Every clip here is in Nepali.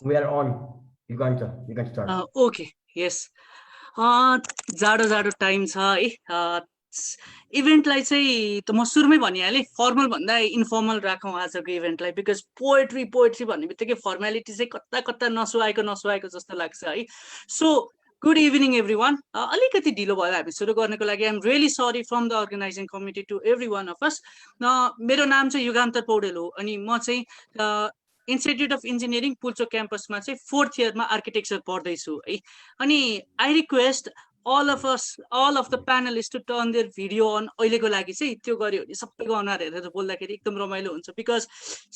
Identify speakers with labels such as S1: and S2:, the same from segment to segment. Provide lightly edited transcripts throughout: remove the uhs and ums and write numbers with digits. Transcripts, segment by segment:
S1: We are on. You can start.
S2: Okay, yes. जाडो जाडो टाइम छ है। इभेन्टलाई चाहिँ त म सुरुमै भनिहालेँ, फर्मल भन्दा इन्फर्मल राखौँ आजको इभेन्टलाई, बिकज पोएट्री भन्ने बित्तिकै फर्मालिटी चाहिँ कता कता नसुहाएको जस्तो लाग्छ है। So good evening everyone. अलिकति ढिलो भयो हामी सुरु गर्नको लागि। I'm really sorry from the organising committee to every one of us. मेरो नाम चाहिँ युगान्तर पौडेल हो अनि म चाहिँ इन्स्टिट्युट अफ इन्जिनियरिङ पुल्चोक क्याम्पसमा चाहिँ 4th इयरमा आर्किटेक्चर पढ्दैछु है। अनि I request all of the panelists to turn their video on अहिलेको लागि चाहिँ। त्यो गर्यो भने सबैको अनुहार हेरेर बोल्दाखेरि एकदम रमाइलो हुन्छ, बिकज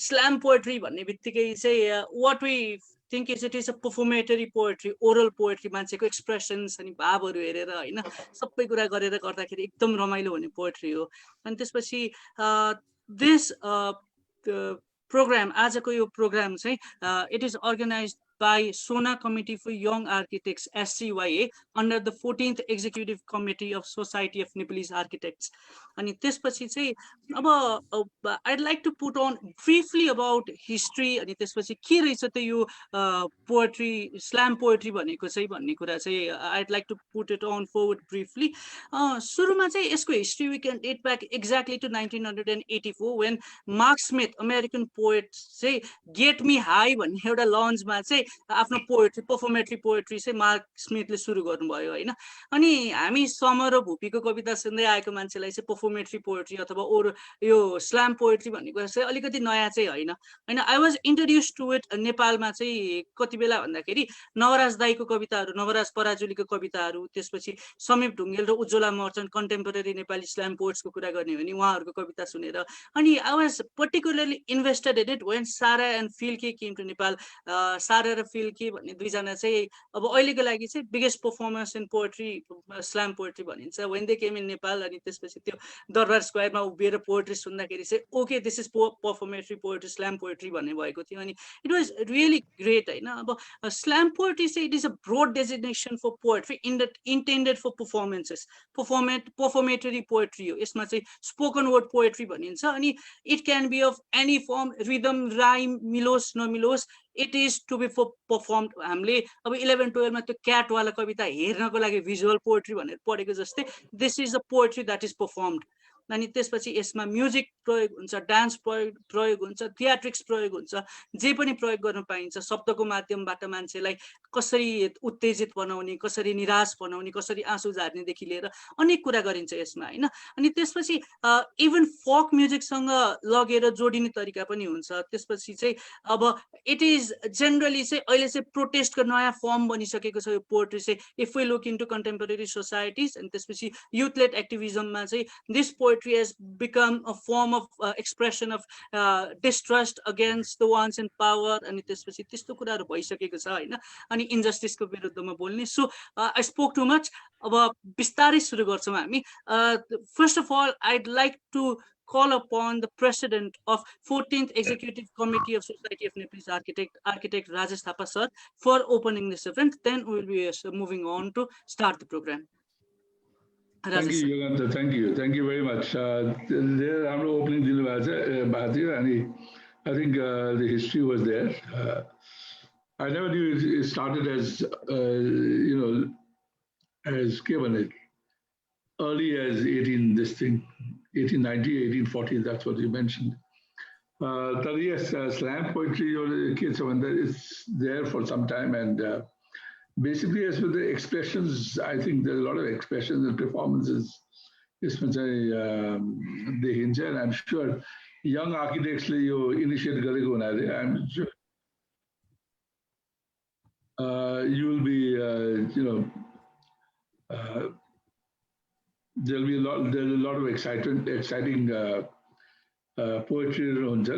S2: स्ल्याम पोएट्री भन्ने बित्तिकै चाहिँ what we think is it is a performatory poetry, oral poetry, मान्छेको एक्सप्रेसन्स अनि भावहरू हेरेर होइन सबै कुरा गरेर गर्दाखेरि एकदम रमाइलो हुने पोएट्री हो। अनि त्यसपछि दिस प्रोग्राम, आजको यो प्रोग्राम चाहिँ it is organised by Sona Committee for Young Architects, SCYA, under the 14th Executive Committee of Society of Nepalese Architects. अनि त्यसपछि चाहिँ अब I'd like to put on briefly about history, अनि त्यसपछि के रहेछ त यो पोएट्री, स्ल्याम पोएट्री भनेको चाहिँ भन्ने कुरा चाहिँ I'd like to put it on forward briefly. सुरुमा चाहिँ यसको history we can date back exactly to 1984 when Mark Smith, American poet, चाहिँ Get Me High भन्ने एउटा लन्चमा चाहिँ आफ्नो पोएट्री, पर्फर्मेटरी पोएट्री चाहिँ मार्क स्मिथले सुरु गर्नुभयो होइन। अनि हामी समर र भुपीको कविता सुन्दै आएको मान्छेलाई चाहिँ पर्फर्मेटरी पोएट्री अथवा यो स्ल्याम पोएट्री भन्ने कुरा चाहिँ अलिकति नयाँ चाहिँ होइन। I was introduce to it नेपालमा चाहिँ कति बेला भन्दाखेरि नवराज दाईको कविताहरू, नवराज पराजुलीको कविताहरू, त्यसपछि समीप ढुङ्गेल र उज्ज्वला मर्चन्ट कन्टेम्पोरेरी नेपाली स्ल्याम पोएट्सको कुरा गर्ने हो भने उहाँहरूको कविता सुनेर अनि I was particularly invested in it when Sara and Filke came to Nepal. Sara र फिल्के भन्ने दुईजना चाहिँ अब अहिलेको लागि चाहिँ biggest performance in poetry, slam poetry भनिन्छ, when they came in Nepal. अनि त्यसपछि त्यो दरबार स्क्वायरमा उभिएर पोएट्री सुन्दाखेरि चाहिँ okay this is performatory poetry, slam poetry भन्ने भएको थियो। अनि इट वाज रियली ग्रेट होइन। अब स्ल्याम पोएट्री चाहिँ it is a broad designation for poetry intended for performances, performatory poetry हो। यसमा चाहिँ स्पोकन वर्ड पोएट्री भनिन्छ अनि it can be of any form, rhythm, rhyme, मिलोस् नमिलोस्, it is to be performed. हामीले अब 11-12मा त्यो क्याटवाला कविता हेर्नको लागि भिजुअल पोएट्री भनेर पढेको जस्तै this is the poetry that is performed. अनि त्यसपछि यसमा म्युजिक प्रयोग हुन्छ, डान्स प्रयोग हुन्छ, थिएट्रिक्स प्रयोग हुन्छ, जे पनि प्रयोग गर्न पाइन्छ। शब्दको माध्यमबाट मान्छेलाई कसरी उत्तेजित बनाउने, कसरी निराश बनाउने, कसरी आँसु झार्नेदेखि लिएर अनेक कुरा गरिन्छ यसमा होइन। अनि त्यसपछि इभन फोक म्युजिकसँग लगेर जोडिने तरिका पनि हुन्छ। त्यसपछि चाहिँ अब इट इज जेनरली चाहिँ अहिले चाहिँ प्रोटेस्टको नयाँ फर्म बनिसकेको छ यो पोएट्री चाहिँ, if we look into contemporary societies. अनि त्यसपछि युथ लेड एक्टिभिजममा चाहिँ this poetry has become a form of expression of distrust against the ones in power. अनि त्यसपछि त्यस्तो कुराहरू भइसकेको छ होइन। अनि इन्जस्टिसको विरुद्धमा बोल्ने। So I spoke too much, अब बिस्तारै सुरु गर्छौँ हामी। First of all I'd like to call upon the president of 14th Executive Committee of Society of Nepalese Architect Rajesh Thapa sir for opening this event. Then we will be moving on to start the program.
S3: Thank you, Yuganta. Thank you very much. There, I'm opening the I think the history was there. I never knew it started as as given early as 1890, 1840, that's what you mentioned. Yes, slam poetry is there for some time, and basically as with the expressions, I think there's a lot of expressions and performances. They hinge, and I'm sure young architects you initiate I'm sure you will be, there'll be a lot of exciting poetry.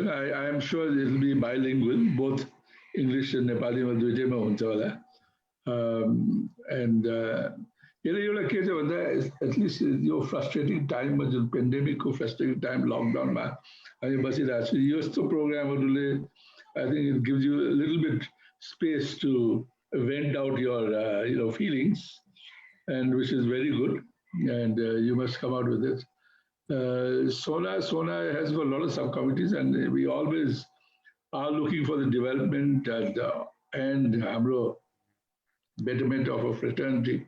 S3: I am sure it'll be bilingual, both English and Nepali. And at least your frustrating time, pandemic, frustrating time, lockdown, program, I think it gives you a little bit space to vent out your feelings, and which is very good. And you must come out with it. Sona has got a lot of subcommittees, and we always are looking for the development and and हाम्रो betterment of a fraternity.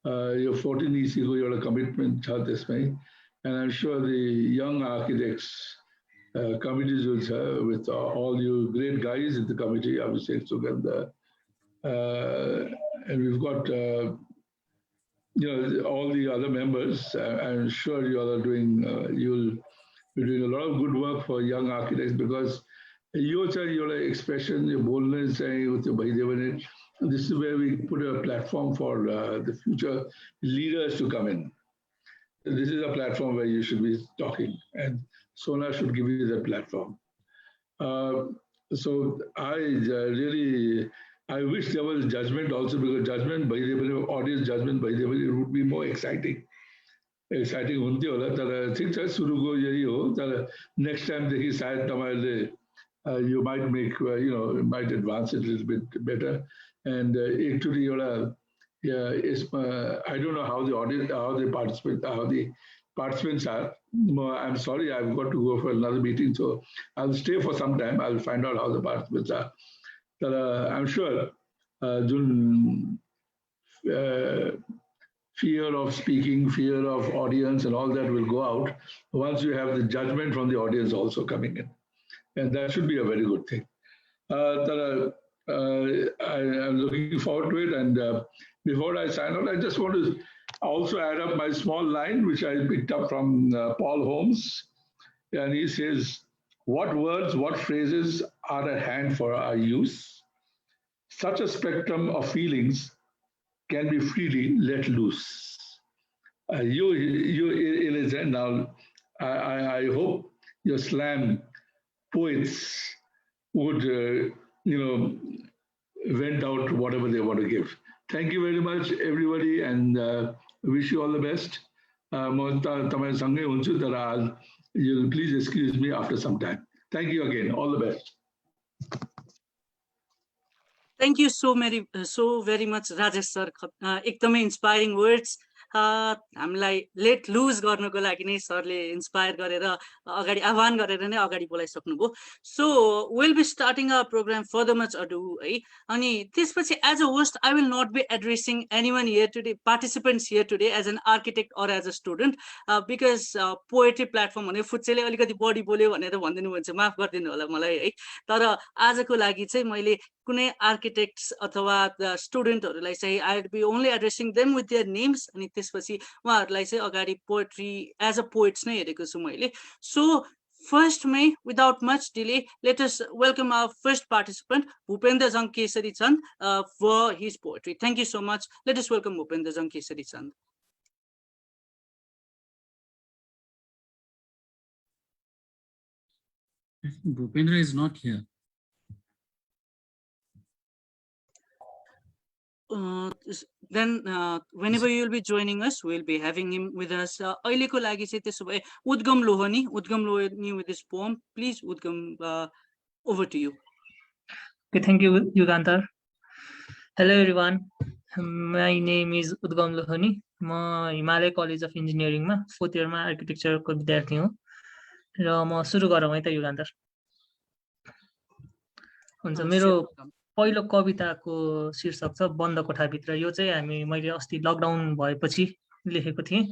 S3: Your 14 EC को एउटा commitment छ त्यसमै, and I'm sure the young architects committees will serve with all you great guys in the committee, Abhishek, Sugandha, and we've got all the other members. I'm sure you all are doing. You'll be doing a lot of good work for young architects because your expression, your boldness, with your Bhaidevan, this is where we put a platform for the future leaders to come in. This is a platform where you should be talking, and Sona should give you that platform. So I wish there was judgment also, because judgment by the audience judgment by the it would be more exciting. Exciting हुन्थ्यो होला, तर ठीक छ सुरुको यही हो, तर next time देखि सायद तपाईहरुले you might make might advance it a little bit better. And actually I don't know how the audience, how the participants are. I'm sorry, I've got to go for another meeting, so I'll stay for some time. I'll find out how the participants are. But I'm sure fear of speaking, fear of audience and all that will go out once you have the judgment from the audience also coming in. And that should be a very good thing. I'm looking forward to it. And before I sign out, I just want to also add up my small line, which I picked up from Paul Holmes. And he says, what words, what phrases are at hand for our use? Such a spectrum of feelings can be freely let loose. Now, I hope your slam poets would, vent out whatever they want to give. Thank you very much, everybody, and wish you all the best. You'll please excuse me after some time. Thank you again. All the best.
S2: Thank you so very much, Rajesh sir. एकदमै inspiring words. हामीलाई लेट लुज गर्नको लागि नै सरले इन्स्पायर गरेर अगाडि आह्वान गरेर नै अगाडि बोलाइसक्नुभयो. So will be starting a program further much ado है. अनि त्यसपछि as a host I will not be addressing anyone here today, participants here today as an architect or as a student, because poetry platform भने फुच्चेले अलिकति बढी बोल्यो भनेर भनिदिनु भन्छ, माफ गरिदिनु होला मलाई है. तर आजको लागि चाहिँ मैले कुनै आर्किटेक्ट्स अथवा स्टुडेन्टहरूलाई चाहिँ I will be only addressing them with their names. अनि त्यसपछि उहाँहरूलाई चाहिँ अगाडि पोएट्री एज अ पोएट्स नै हेरेको छु मैले. सो फर्स्टमै without much delay let us welcome our first participant Bhupendra Jang Kesari Chand for his poetry. Thank you so much. Let us welcome Bhupendra Jang Kesari Chand.
S4: Bhupendra is not here.
S2: Then whenever you will be joining us, we will be having him with us. अहिलेको लागि चाहिँ त्यसो भए उद्गम Lohani with this poem. Please, Udgam, over to you.
S5: Okay, thank you, Yugantar. Hello, everyone. My name is Udgam Lohani. म हिमालय कलेज अफ इन्जिनियरिङमा 4th इयरमा आर्किटेक्चरको विद्यार्थी हुँ र म सुरु गरौँ है त युगान्तर. हुन्छ, मेरो पहिलो कविताको शीर्षक छ बन्द कोठाभित्र. यो चाहिँ मैले अस्ति लकडाउन भएपछि लेखेको थिएँ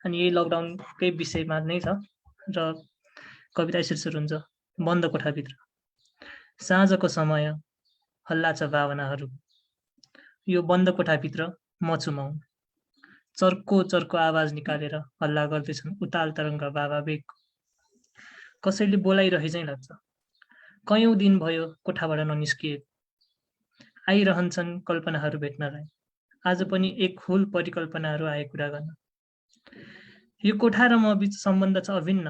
S5: अनि यही लकडाउनकै विषयमा नै छ र कविता शीर्षक हुन्छ बन्द कोठाभित्र. साँझको समय हल्ला छ भावनाहरू, यो बन्द कोठाभित्र म चुमाउ. चर्को चर्को आवाज निकालेर हल्ला गर्दैछन् उताल तरङ्ग भावावेग. कसैले बोलाइरहे चाहिँ लाग्छ, कयौं दिन भयो कोठाबाट ननिस्किएको. आइरहन्छन् कल्पनाहरू भेट्नलाई, आज पनि एक हुल परिकल्पनाहरू आए कुरा गर्न. यो कोठा र म बीच सम्बन्ध छ अभिन्न.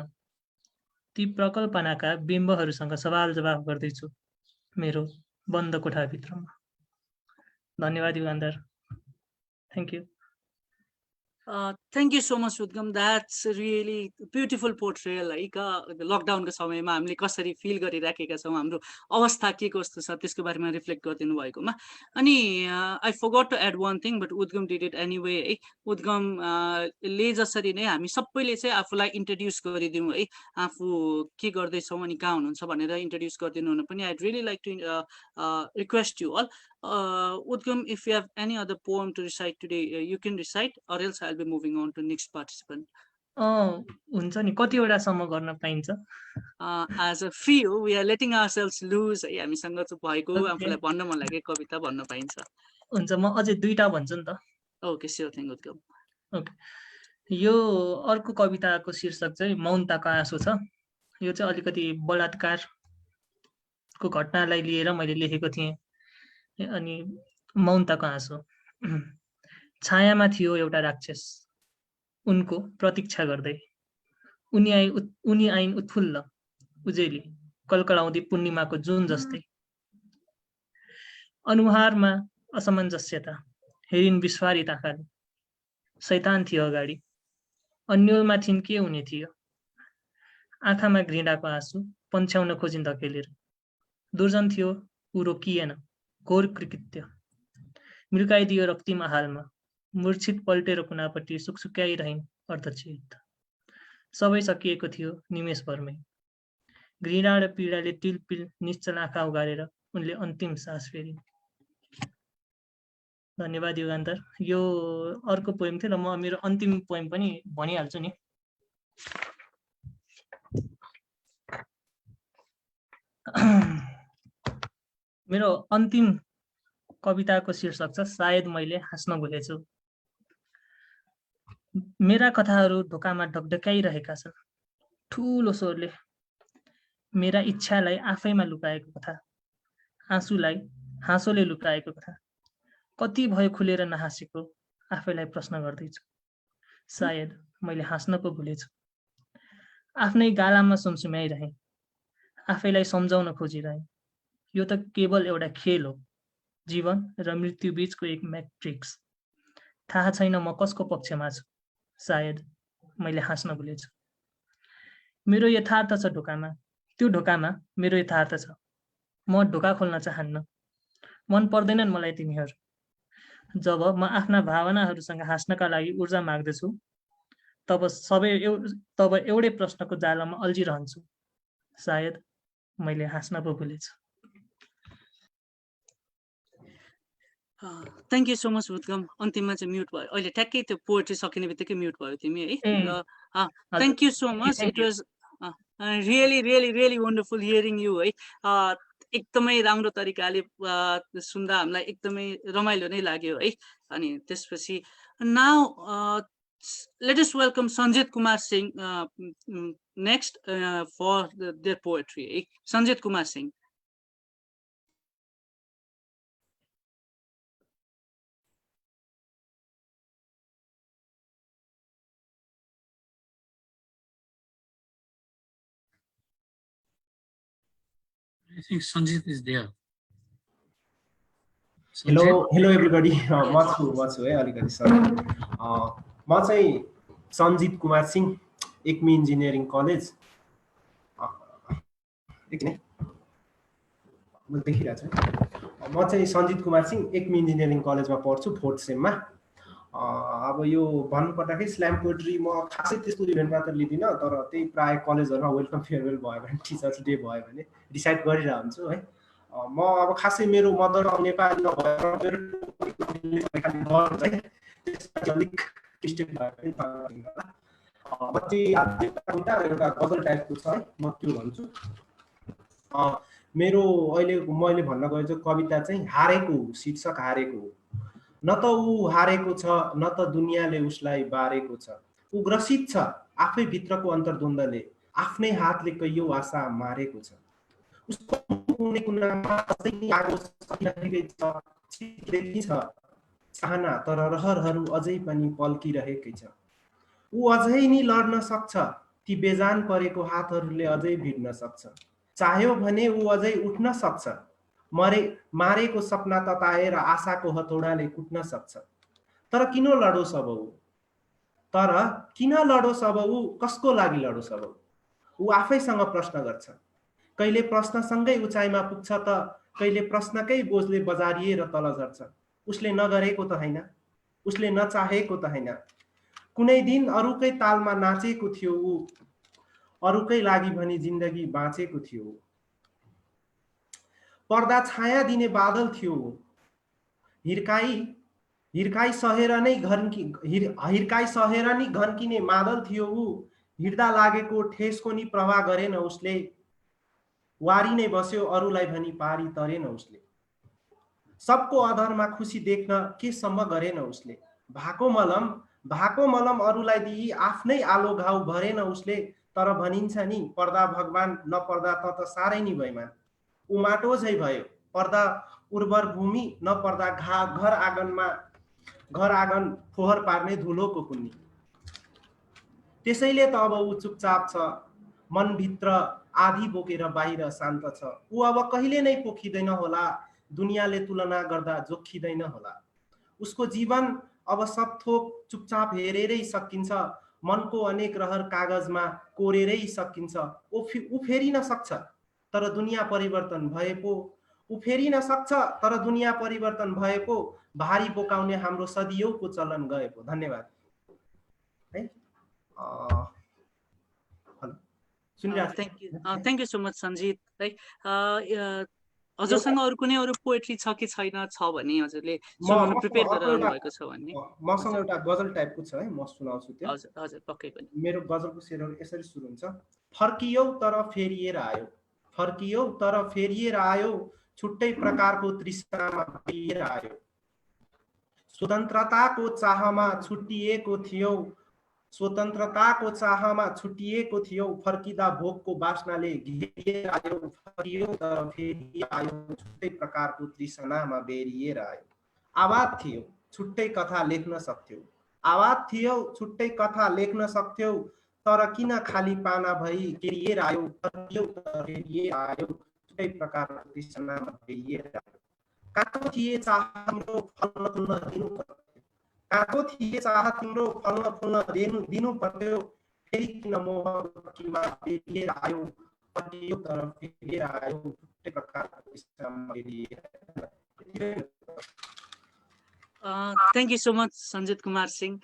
S5: ती प्रकल्पनाका बिम्बहरूसँग सवाल जवाफ गर्दैछु मेरो बन्द कोठाभित्रमा. धन्यवाद Yugantar. Thank you.
S2: Thank you so much, Udgam. That's really beautiful portrayal. Like lockdown को समयमा हामीले कसरी फिल गरिराखेका छौँ, हाम्रो अवस्था के कस्तो छ त्यसको बारेमा रिफ्लेक्ट गरिदिनु भएकोमा. अनि I forgot to add one thing, but Udgam did it anyway. है Udgam ले जसरी नै हामी सबैले चाहिँ आफूलाई इन्ट्रोड्युस गरिदिउँ है, आफू के गर्दैछौँ अनि कहाँ हुनुहुन्छ भनेर इन्ट्रोड्युस गरिदिनु हुन पनि I'd really like to request you all. Udgam, if you have any other poem to recite today, you can recite, or else I'll be moving on to next participant.
S5: हुन्छ नि, कतिवटासम्म गर्न पाइन्छ?
S2: As a few, we are letting ourselves loose. है हामीसँग चाहिँ भएको आफूलाई भन्न मन लागेको कविता भन्न पाइन्छ.
S5: हुन्छ, म अझै 2टा भन्छु नि त.
S2: Okay, sure thing, Udgam.
S5: Okay, यो अर्को कविताको शीर्षक चाहिँ मौनताको आँसु छ. यो चाहिँ अलिकति बलात्कारको घटनालाई लिएर मैले लेखेको थिएँ. अनि मौनताको आँसु. छायामा थियो एउटा राक्षस, उनको प्रतीक्षा गर्दै. उनी आइन् उत्फुल्ल उजेली, कलकलाउँदी पूर्णिमाको जुन जस्तै. अनुहारमा असमञ्जस्यता, हेरिन् विस्फारित आँखाले. शैतान थियो अगाडि, अन्यलमा थिइन् के हुने थियो. आँखामा घृणाको आँसु पन्छ्याउन खोजिन् धकेलेर. दुर्जन थियो ऊ रोकिएन, घोर कृत्य मिल्काइदियो रक्तिमा हालमा. मूर्छित पल्टेर कुनापट्टि सुकसुक्याइरहिन् अर्धचेत. सबै सकिएको थियो निमेषभरमै. घृणा र पीडाले तिलपिल निश्चल आँखा उगारेर उनले अन्तिम सास फेरिन्. धन्यवाद युगान्तर. यो अर्को पोएम थियो र म मेरो अन्तिम पोएम पनि भनिहाल्छु नि. मेरो अन्तिम कविताको शीर्षक छ सायद मैले हाँस्न भुलेछु. मेरा कथाहरू ढोकामा ढकढकाइरहेका छन् ठुलो स्वरले. मेरा इच्छालाई आफैमा लुकाएको कथा, आँसुलाई हाँसोले लुकाएको कथा. कति भयो खुलेर नहाँसेको आफैलाई प्रश्न गर्दैछु. सायद मैले हाँस्न पो भुलेछु. आफ्नै गालामा सुमसुम्याइरहेँ, आफैलाई सम्झाउन खोजिरहेँ. यो त केवल एउटा खेल हो, जीवन र मृत्यु बीचको एक म्याट्रिक्स. थाहा छैन म कसको पक्षमा छु. सायद मैले हाँस्न भुलेछु. मेरो यथार्थ छ ढोकामा, त्यो ढोकामा मेरो यथार्थ छ. म ढोका खोल्न चाहन्न, मन पर्दैनन् मलाई तिनीहरू. जब म आफ्ना भावनाहरूसँग हाँस्नका लागि ऊर्जा माग्दछु, तब एउटै प्रश्नको जालमा अल्झिरहन्छु. सायद मैले हाँस्न पो भुलेछु.
S2: Thank you so much, Udgam. अन्तिममा चाहिँ म्युट भयो. अहिले ठ्याक्कै त्यो पोएट्री सकिने बित्तिकै म्युट भयो तिमी है. Thank you so much. It was really wonderful hearing you है. एकदमै राम्रो तरिकाले सुन्दा हामीलाई एकदमै रमाइलो नै लाग्यो है. अनि त्यसपछि now let us welcome Sanjit Kumar Singh next for their poetry है. Sanjit Kumar Singh.
S4: I think Sanjit is there.
S1: Hello everybody. म छु है अलिकति सर. म चाहिँ सञ्जित कुमार सिंह, एकमी इन्जिनियरिङ कलेज. म चाहिँ सञ्जित कुमार सिंह एकमी इन्जिनियरिङ कलेजमा पढ्छु, 4th सेममा. अब यो भन्नुपर्दाखेरि स्ल्याम पोएट्री म खासै त्यस्तो इभेन्टमा त लिदिनँ, तर त्यही प्राय कलेजहरुमा वेलकम फेयरवेल भयो भने, टिचर्स डे भयो भने डिसाइड गरिरहेको हुन्छु है. म अब खासै मेरो मदर नेपाली नभएर अलिक मिस्टेक भयो भने एउटा गजल टाइपको छ है, म त्यो भन्छु. मेरो अहिले मैले भन्न गएको चाहिँ कविता चाहिँ हारेको, शीर्षक हारेको. न त ऊ हारेको छ, न त दुनियाँले उसलाई बारेको छ. ऊ ग्रसित छ आफै भित्रको अन्तर्द्वन्द्वले, आफ्नै हातले कैयौं आशा मारेको छ. उसको कुनै कुनामा आगो सकिरहेकै छ, छिटेकी छ चाहना, तर रहरहरू अझै पनि पल्किरहेकै छ. ऊ अझै नि लड्न सक्छ, ती बेजान परेको हातहरूले अझै भिड्न सक्छ. चाह्यो भने ऊ अझै उठ्न सक्छ, मारेको सपना तताएर आशाको हतौडाले कुट्न सक्छ. तर किन लडोस् अब ऊ, तर किन लडोस् अब ऊ कसको लागि लडोस् अब ऊ आफैसँग प्रश्न गर्छ। कहिले प्रश्नसँगै उचाइमा पुग्छ त कहिले प्रश्नकै बोझले बजारिएर तल झर्छ। उसले नगरेको त होइन, उसले नचाहेको त होइन, कुनै दिन अरूकै तालमा नाचेको थियो ऊ, अरूकै लागि भनी जिन्दगी बाँचेको थियो। पर्दा छाया दिने बादल थियो ऊ, हिर्काई सहेर नै घन्किने मादल थियो ऊ। हिँड्दा लागेको ठेसको नि प्रवाह गरेन उसले, वारी नै बस्यो अरूलाई भनी पारी तरेन उसले। सबको आधारमा खुसी देख्न केसम्म गरेन उसले, भाको मलम अरूलाई दिई आफ्नै आलो घाउ भरेन उसले। तर भनिन्छ नि पर्दा भगवान नपर्दा त साह्रै नि बैमान। ऊ माटो झै भयो पर्दा उर्वर भूमि नपर्दा घर आँगन फोहोर पार्ने धुलोको कुन्नी। त्यसैले त अब ऊ चुपचाप छ, मनभित्र आधी बोकेर बाहिर शान्त छ। ऊ अब कहिले नै पोखिँदैन होला, दुनियाँले तुलना गर्दा जोखिँदैन होला। उसको जीवन अब सब थोक चुपचाप हेरेरै सकिन्छ, मनको अनेक रहर कागजमा कोरेरै सकिन्छ। ऊ फेरिन सक्छ तर दुनियाँ परिवर्तन भए पो, ऊ फेरिन सक्छ तर दुनियाँ परिवर्तन भए पो, भारी बोकाउने हाम्रो सदियौको चलन गए पो। धन्यवाद है।
S2: Thank you so much Sanjit है। हजुरसँग अरू कुनै अरू पोएट्री छ कि छैन, छ भने हजुरले सुनाउन प्रिपेयर गरेर आउनु भएको छ भने।
S1: मसँग एउटा गजल टाइपको छ है, म सुनाउँछु त्यो।
S2: हजुर हजुर पक्कै पनि।
S1: मेरो गजलको शेरहरू यसरी सुरु हुन्छ। फर्कियौ तर फेरिएर आयो, फर्कियौ तर फेरिएर आयो, छुट्टै प्रकारको तृष्णामा फेरिएर आयो। स्वतन्त्रताको चाहमा छुट्टिएको थियौ, स्वतन्त्रताको चाहमा छुट्टिएको थियौ, फर्किँदा भोकको बास्नाले घेरिएर आयो। फर्कियौ तर फेरि आयो, छुट्टै प्रकारको तृष्णामा बेरिएर आयो। आवाज थियो छुट्टै कथा लेख्न सक्थ्यौ, आवाज थियो छुट्टै कथा लेख्न सक्थ्यौ, तर किन खाली पाना भई घेरिएर आयो। फर्कियौ तर फेरि आयो, छुट्टै प्रकारको तृष्णामा बेरिएर आयो। काको थिए चाह तिम्रो फल्न फुल्न दिनु पर्थ्यो, काको थिए चाह तिम्रो फल्न फुल्न दिनु पर्थ्यो, फेरि किन मोहमा बेरिएर आयो। फर्कियौ तर फेरि आयो, छुट्टै प्रकारको तृष्णामा बेरिएर आयो।
S2: Thank you so much Sanjit Kumar Singh.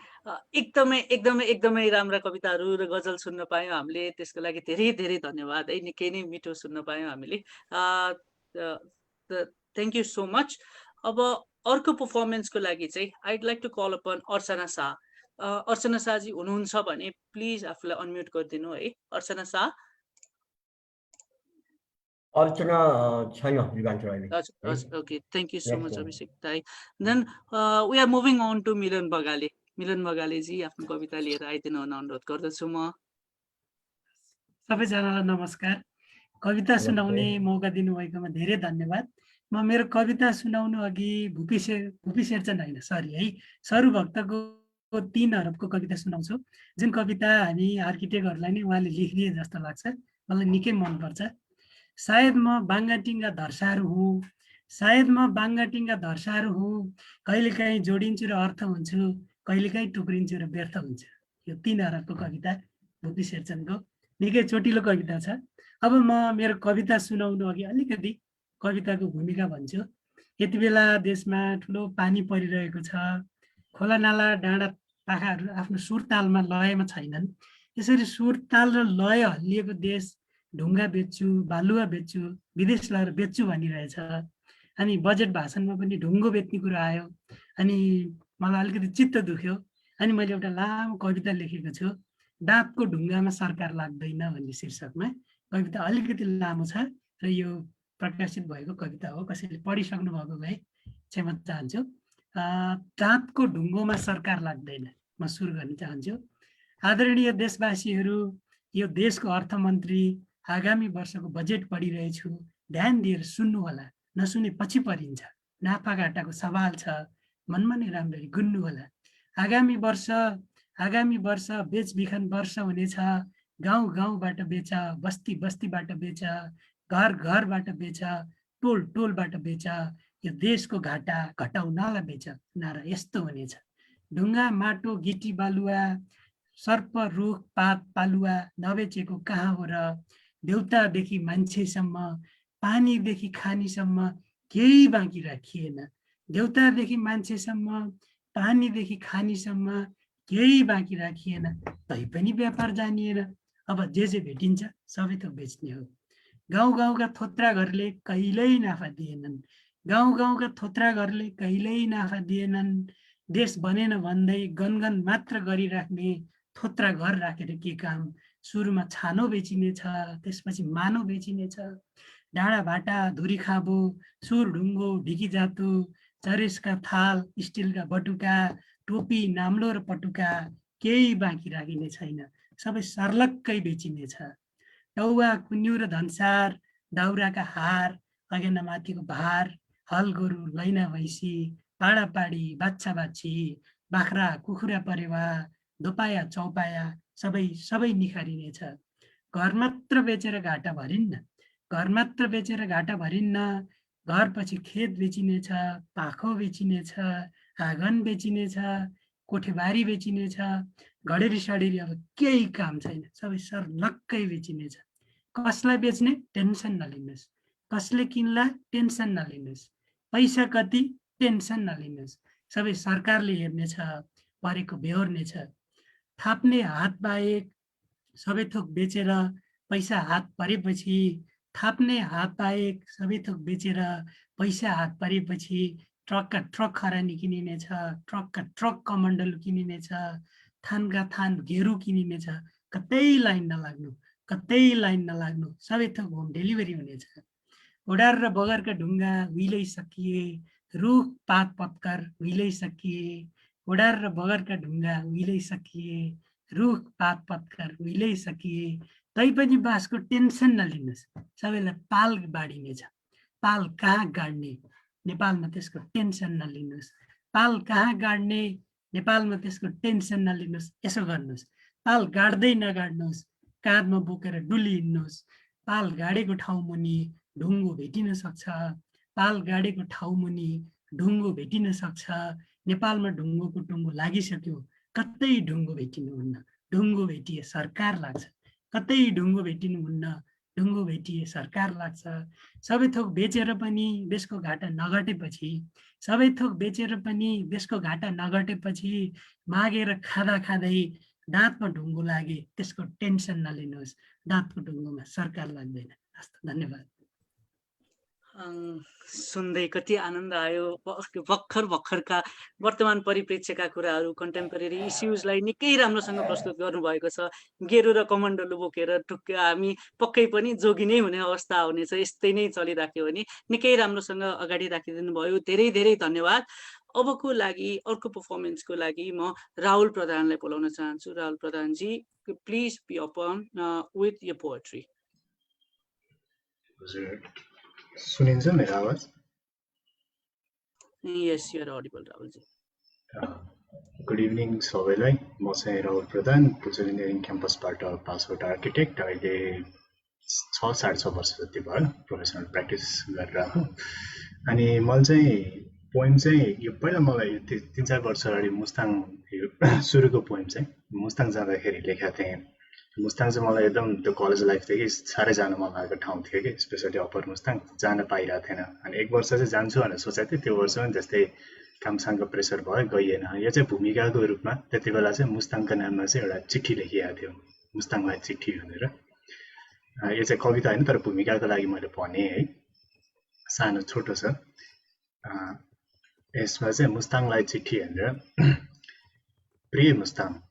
S2: एकदमै एकदमै एकदमै राम्रा कविताहरू र गजल सुन्न पायौँ हामीले, त्यसको लागि धेरै धेरै धन्यवाद है। निकै नै मिठो सुन्न पायौँ हामीले। Thank you so much. अब अर्को पर्फर्मेन्सको लागि चाहिँ I'd like to call upon Archana Shah. Archana शाहजी हुनुहुन्छ भने प्लिज आफूलाई अनम्युट गरिदिनु है। अर्चना शाह।
S6: अर्चना छैन दिवान्तर अहिले।
S2: हजुर okay, thank you so much Abhishek दाई। Then we are moving on to Milan Bagale. Milan बगालेजी आफ्नो कविता लिएर आइदिनु हुन अनुरोध गर्दछु म।
S7: सबैजनालाई नमस्कार। कविता सुनाउने मौका दिनुभएकोमा धेरै धन्यवाद। म मेरो कविता सुनाउनु अघि भुपी शेरचन होइन, सरी है, सरुभक्तको 3 हरफको कविता सुनाउँछु, जुन कविता हामी आर्किटेक्टहरूलाई नै उहाँले लेखिदिए जस्तो लाग्छ, मलाई निकै मनपर्छ। सायद म बाङ्गाटिङ्गा धर्साहरू हुँ, सायद म बाङ्गाटिङ्गा धर्साहरू हुँ, कहिलेकाहीँ जोडिन्छु र अर्थ हुन्छु, कहिलेकाहीँ टुक्रिन्छु र व्यर्थ हुन्छु। यो 3 हरफको कविता भुपी शेरचनको, निकै चोटिलो कविता छ। अब म मेरो कविता सुनाउनु अघि अलिकति कविताको भूमिका भन्छु। यति बेला देशमा ठुलो पानी परिरहेको छ, खोला नाला डाँडा पाखाहरू आफ्नो सुरतालमा लयमा छैनन्। यसरी सुरताल र लय हल्लिएको देश ढुङ्गा बेच्छु, बालुवा बेच्छु, विदेश लगेर बेच्छु भनिरहेछ। अनि बजेट भाषणमा पनि ढुङ्गो बेच्ने कुरा आयो। अनि मलाई अलिकति चित्त दुख्यो। अनि मैले एउटा लामो कविता लेखेको छु, दाँतको ढुङ्गामा सरकार लाग्दैन भन्ने शीर्षकमा। कविता अलिकति लामो छ र यो प्रकाशित भएको कविता हो। कसैले पढिसक्नु भएको भए क्षमा चाहन्छु। दाँतको ढुङ्गोमा सरकार लाग्दैन, म सुरु गर्न चाहन्छु। आदरणीय देशवासीहरू, यो देशको अर्थमन्त्री आगामी वर्षको बजेट पढिरहेछु, ध्यान दिएर सुन्नु होला, नसुने पछि परिन्छ। नाफा घाटाको सवाल छ, मनमा नै राम्ररी गुन्नु होला। आगामी वर्ष बेचबिखन वर्ष हुनेछ, गाउँ गाउँबाट बेच, बस्ती बस्तीबाट बेच, घर घरबाट बेच, टोल टोलबाट बेच, यो देशको घाटा घटाउनलाई बेच। नारा यस्तो हुनेछ, ढुङ्गा माटो गिटी बालुवा सर्प रुख पात पालुवा नबेचेको कहाँ हो र देउतादेखि मान्छेसम्म पानीदेखि खानीसम्म केही बाँकी राखिएन देउतादेखि मान्छेसम्म पानीदेखि खानीसम्म केही बाँकी राखिएन तैपनि व्यापार जानिएन अब जे भेटिन्छ सबै थोक बेच्ने हो गाउँ गाउँका थोत्रा घरले कहिल्यै नाफा दिएनन् गाउँ गाउँका थोत्रा घरले कहिल्यै नाफा दिएनन् देश बनेन भन्दै गनगन मात्र गरिराख्ने थोत्रा घर राखेर के काम सुरुमा छानो बेचिनेछ त्यसपछि मानो बेचिनेछ डाँडा भाटा धुरी खाबो सुर ढुङ्गो ढिकी जातु चरेसका थाल स्टिलका बटुका टोपी नाम्लो र पटुका केही बाँकी राखिने छैन सबै सर्लक्कै बेचिनेछ टौवा कुन्यु र धनसार दाउराका हार अगेना माथिको भार हल गोरु लैना भैँसी पाडा पाडी बाछा बाछी बाख्रा कुखुरा परेवा दोपाया चौपाया सबै निखारिनेछ घर मात्र बेचेर घाटा भरिन्न घर मात्र बेचेर घाटा भरिन्न घर पछि खेत बेचिनेछ पाखो बेचिनेछ आँगन बेचिनेछ कोठेबारी बेचिनेछ घडेरी साडेरी अब केही काम छैन सबै सर्लक्कै बेचिनेछ कसलाई बेच्ने टेन्सन नलिनुहोस् कसले किन्ला टेन्सन नलिनुहोस् पैसा कति टेन्सन नलिनुहोस् सबै सरकारले हेर्नेछ परेको बेहोर्नेछ थाप्ने हात बाहेक सबै थोक बेचेर पैसा हात परेपछि थाप्ने हात बाहेक सबै थोक बेचेर पैसा हात परेपछि ट्रकका ट्रक खरानी किनिनेछ ट्रकका ट्रक कमण्डलु किनिनेछ थानका थान घेरु किनिनेछ कतै लाइन नलाग्नु सबै थोक होम डेलिभरी हुनेछ ओडार र बगरका ढुङ्गा हुइलै सकिए रुख पात पत्कर हुइलै सकिए ओडार र बगरका ढुङ्गा हुइलै सकिए रुख पात पत्कर हुइलै सकिए तैपनि बाँसको टेन्सन नलिनुहोस् सबैलाई पाल बाँडिनेछ पाल कहाँ गाड्ने नेपालमा त्यसको टेन्सन नलिनुहोस् पाल कहाँ गाड्ने नेपालमा त्यसको टेन्सन नलिनुहोस् यसो गर्नुहोस् पाल गाड्दै नगाड्नुहोस् काँधमा बोकेर डुली हिँड्नुहोस् पाल गाडेको ठाउँ मुनि ढुङ्गो भेटिन सक्छ पाल गाडेको ठाउँ मुनि ढुङ्गो भेटिन सक्छ नेपालमा ढुङ्गोको टुङ्गो लागिसक्यो कतै ढुङ्गो भेटिनुहुन्न ढुङ्गो भेटिए सरकार लाग्छ कतै ढुङ्गो भेटिनुहुन्न ढुङ्गो भेटिए सरकार लाग्छ सबै थोक बेचेर पनि देशको घाटा नघटेपछि सबै थोक बेचेर पनि देशको घाटा नघटेपछि मागेर खाँदा खाँदै दाँतमा ढुङ्गो लागे त्यसको टेन्सन नलिनुहोस् दाँतको ढुङ्गोमा सरकार लाग्दैन हस्त धन्यवाद
S2: सुन्दै कति आनन्द आयो भर्खरका वर्तमान परिप्रेक्ष्यका कुराहरू कन्टेम्पोरेरी इस्युजलाई निकै राम्रोसँग प्रस्तुत गर्नुभएको छ गेरु र कमण्डलु बोकेर हामी पक्कै पनि जोगी नै हुने अवस्था हुनेछ यस्तै नै चलिराख्यो भने निकै राम्रोसँग अगाडि राखिदिनु भयो धेरै धेरै धन्यवाद अबको लागि अर्को पर्फर्मेन्सको लागि म राहुल प्रधानलाई बोलाउन चाहन्छु राहुल प्रधानजी please be upon with your poetry
S8: सुनिन्छ मेरो आवाज
S2: यस यु आर ऑडिबल राहुलजी
S8: गुड इभिनिङ सबैलाई म चाहिँ राहुल प्रधान पुजल इन्जिनियरिङ क्याम्पसबाट पास आउट आर्किटेक्ट अहिले 6.5 वर्ष जति भयो प्रोफेसनल प्र्याक्टिस गरिरहेको अनि मैले चाहिँ पोइम चाहिँ यो पहिला मलाई 3-4 वर्ष अगाडि मुस्ताङ सुरुको पोइम चाहिँ मुस्ताङ जाँदाखेरि लेखेको थिएँ मुस्ताङ चाहिँ मलाई एकदम त्यो कलेज लाइफदेखि साह्रै जान मन लागेको ठाउँ थियो कि स्पेसली अप्पर मुस्ताङ जान पाइरहेको थिएन अनि 1 वर्ष चाहिँ जान्छु भनेर सोचेको थिएँ त्यो वर्ष पनि त्यस्तै कामसाङको प्रेसर भयो गइएन यो चाहिँ भूमिकाको रूपमा त्यति बेला चाहिँ मुस्ताङको नाममा चाहिँ एउटा चिठी लेखिएको थियो मुस्ताङलाई चिठी भनेर यो चाहिँ कविता होइन तर भूमिकाको लागि मैले भने है सानो छोटो छ यसमा चाहिँ मुस्ताङलाई चिठी भनेर प्रिय मुस्ताङ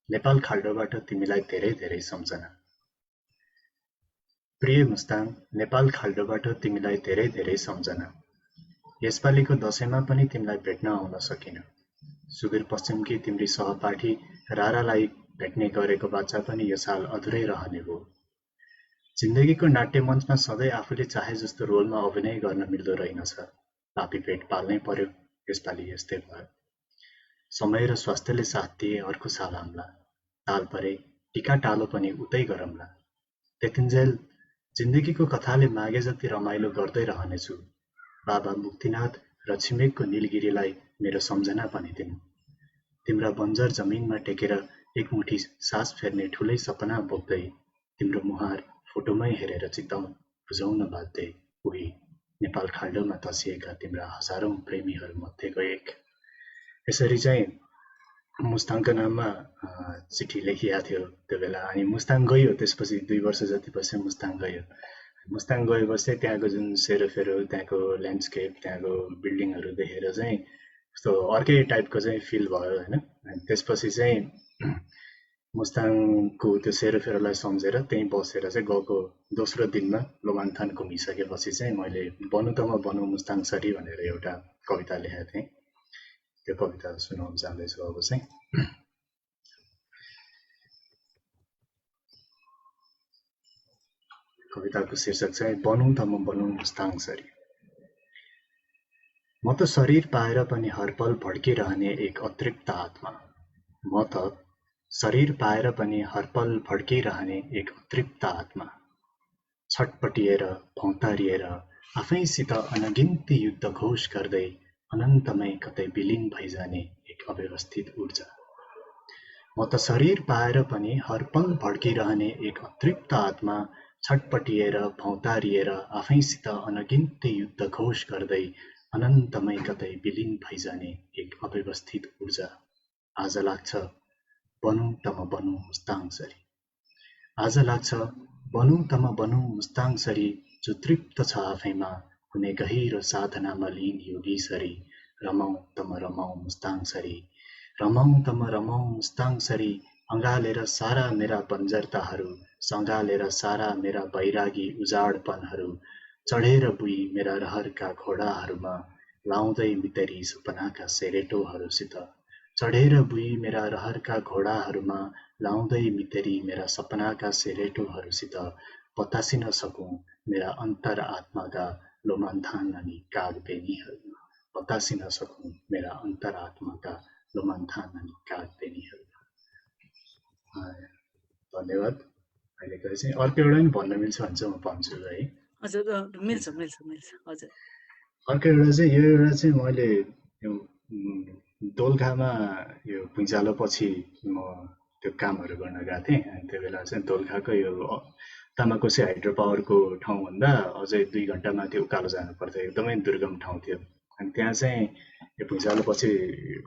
S8: नेपाल खाल्डोबाट तिमीलाई धेरै धेरै सम्झना प्रिय मुस्ताङ नेपाल खाल्डोबाट तिमीलाई धेरै धेरै सम्झना यसपालिको दशैंमा पनि तिमीलाई भेट्न आउन सकिन सुदूरपश्चिमकी तिम्री सहपाठी रारालाई भेट्ने गरेको बाचा पनि यो साल अधुरै रहने हो जिन्दगीको नाट्यमञ्चमा सधैँ आफूले चाहे जस्तो रोलमा अभिनय गर्न मिल्दो रहेनछ पापी पेट पाल्नै पर्यो यसपालि यस्तै भयो समय र स्वास्थ्यले साथ दिए अर्को साल आम्ला ताल परे टिका टालो पनि उतै गरौँला त्यतिन्जेल जिन्दगीको कथाले मागे जति रमाइलो गर्दै रहनेछु बाबा मुक्तिनाथ र छिमेकको नीलगिरीलाई मेरो सम्झना पनि दिनु तिम्रा बन्जर जमिनमा टेकेर एक मुठी सास फेर्ने ठुलै सपना बोक्दै तिम्रो मुहार फोटोमै हेरेर चित्त बुझाउन बाध्दै उही नेपाल खाल्डोमा तसिएका तिम्रा हजारौं प्रेमीहरू मध्येको एक। यसरी चाहिँ मुस्ताङको नाममा चिठी लेखिएको थियो त्यो बेला। अनि मुस्ताङ गयो, त्यसपछि 2 वर्ष जति पछि मुस्ताङ गयो। मुस्ताङ गएपछि त्यहाँको जुन सेरोफेरो, त्यहाँको ल्यान्डस्केप, त्यहाँको बिल्डिङहरू देखेर चाहिँ कस्तो अर्कै टाइपको चाहिँ फिल भयो होइन। अनि त्यसपछि चाहिँ मुस्ताङको त्यो सेरोफेरोलाई सम्झेर त्यहीँ बसेर चाहिँ गएको दोस्रो दिनमा लोमान्थान घुमिसकेपछि चाहिँ मैले बनु त म बनु मुस्ताङसरी भनेर एउटा कविता लेखेको थिएँ। त्यो कविता सुनाउन जाँदैछु अब चाहिँ। कविताको शीर्षक चाहिँ बनौँ त म बनौँ मुस्ताङसरी। म त शरीर पाएर पनि हरपल भड्किरहने एक अतृप्त आत्मा। म त शरीर पाएर पनि हरपल भड्किरहने एक अतृप्त आत्मा। छटपटिएर भौतारिएर आफैसित अनगिन्ती युद्ध घोष गर्दै अनन्तमै कतै विलीन भइजाने एक अव्यवस्थित ऊर्जा। म त शरीर पाएर पनि हरपल भड्किरहने एक अतृप्त आत्मा। छटपटिएर भौतारिएर आफैसित अनगिन्ती युद्ध घोष गर्दै अनन्तमै कतै विलीन भइजाने एक अव्यवस्थित ऊर्जा। आज लाग्छ बनौँ त म बनौँ मुस्ताङसरी। आज लाग्छ बनौँ त म बनौँ मुस्ताङसरी, जो तृप्त छ आफैमा कुनै गहिरो साधनामा लीन योगीसरी। रमाउँ त म रमाउँ मुस्ताङसरी, रमाउँ त म रमाउँ मुस्ताङसरी। अँगालेर सारा मेरा बन्जरताहरू, सँगालेर सारा मेरा बैरागी उजाडपनहरू, चढेर बुई मेरा रहरका घोडाहरूमा, लाउँदै मितरी सपनाका सेरेटोहरूसित। चढेर बुई मेरा रहरका घोडाहरूमा, लाउँदै मितरी मेरा सपनाका सेरेटोहरूसित। बतासिन सकूँ मेरा अन्तर आत्माका लोमान्थान अनि कागबेनीहरूमा। बतासिन सकूँ मेरा अन्तर आत्माका लोमान्थान अनि कागबेनीहरूमा। धन्यवाद। अहिलेको चाहिँ अर्को एउटा नि भन्न मिल्छ भने चाहिँ म भन्छु है।
S2: हजुर मिल्छ मिल्छ मिल्छ हजुर।
S8: अर्को एउटा चाहिँ यो एउटा चाहिँ मैले यो दोलखामा यो भुइँचालो पछि म त्यो कामहरू गर्न गएको थिएँ। अनि त्यो बेला चाहिँ दोलखाको यो तामाकोसी हाइड्रो पावरको ठाउँभन्दा अझै 2 घन्टा माथि उकालो जानु पर्थ्यो। एकदमै दुर्गम ठाउँ थियो। अनि त्यहाँ चाहिँ यो भुइँचालो पछि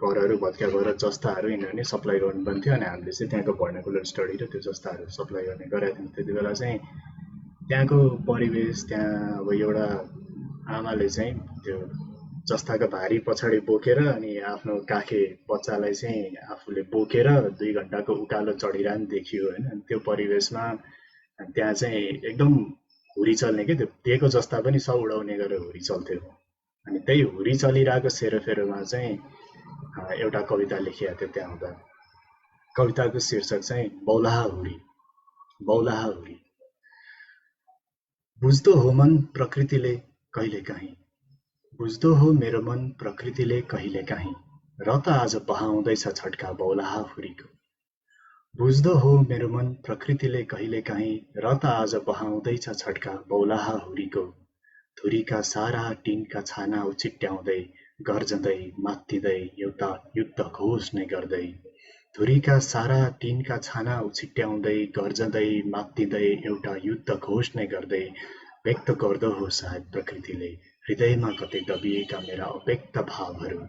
S8: घरहरू भत्किया भएर जस्ताहरू यिनीहरू नै सप्लाई गर्नुपर्ने थियो। अनि हामीले चाहिँ त्यहाँको भर्नाकुलर स्टडी र त्यो जस्ताहरू सप्लाई गर्ने गरेका थियौँ। त्यति बेला चाहिँ त्यहाँको परिवेश, त्यहाँ अब एउटा आमाले चाहिँ त्यो जस्ताको भारी पछाडि बोकेर अनि आफ्नो काखे बच्चालाई चाहिँ आफूले बोकेर 2 घन्टाको उकालो चढिरहनु देखियो होइन। त्यो परिवेशमा त्यहाँ चाहिँ एकदम हुरी चल्ने के, त्यो दिएको जस्ता पनि सब उडाउने गरेर हुरी चल्थ्यो। अनि त्यही हुरी चलिरहेको सेरोफेरोमा चाहिँ एउटा कविता लेखिएको थियो त्यहाँ हुँदा। कविताको शीर्षक चाहिँ बौलाहा हुरी। बौलाहा हुरी। बुझ्दो हो मन प्रकृतिले कहिलेकाहीँ, बुझ्दो हो मेरो मन प्रकृतिले कहिलेकाहीँ, र त आज बहाउँदैछ छड्का बौलाहा हुरीको। बुझ्दो हो मेरो मन प्रकृतिले कहिलेकाहीँ, र त आज बहाउँदैछ छड्का बौलाहा हुरीको। धुरीका सारा टिनका छाना उछिट्याउँदै गर्जँदै मात्तिँदै एउटा युद्ध घोष नै गर्दै। धुरीका सारा टिनका छाना उछिट्याउँदै गर्जँदै मात्तिँदै एउटा युद्ध घोष नै गर्दै व्यक्त गर्दो हो सायद प्रकृतिले हृदयमा कतै दबिएका मेरा अव्यक्त भावहरू।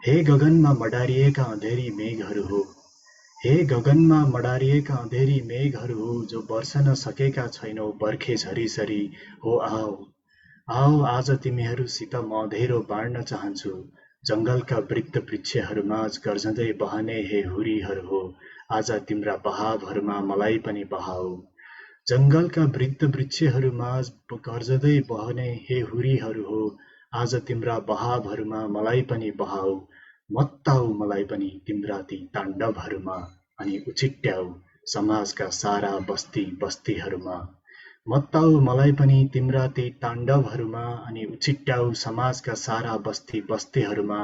S8: हे गगनमा मडारिएका अँधेरी मेघहरू हो, हे गगनमा मडारिएका अँधेरी मेघहरू हो, जो बर्सन सकेका छैनौ बर्खे झरीसरी हो। आओ आओ आज तिमीहरूसित म अँधेरो बाँड्न चाहन्छु। जङ्गलका वृद्ध वृक्षहरूमाझ गर्जँदै बहने हे हुरीहरू हो, आज तिम्रा बहावहरूमा मलाई पनि बहाऊ। जङ्गलका वृद्ध वृक्षहरूमाझ गर्जँदै बहने हे हुरीहरू हो, आज तिम्रा बहावहरूमा मलाई पनि बहाऊ। मत्ताऊ मलाई पनि तिम्रा ती ताण्डवहरूमा अनि उछिट्याऊ समाजका सारा बस्ती बस्तीहरूमा। मत्ताऊ मलाई पनि तिम्रा ती ताण्डवहरूमा अनि उछिट्याऊ समाजका सारा बस्ती बस्तीहरूमा।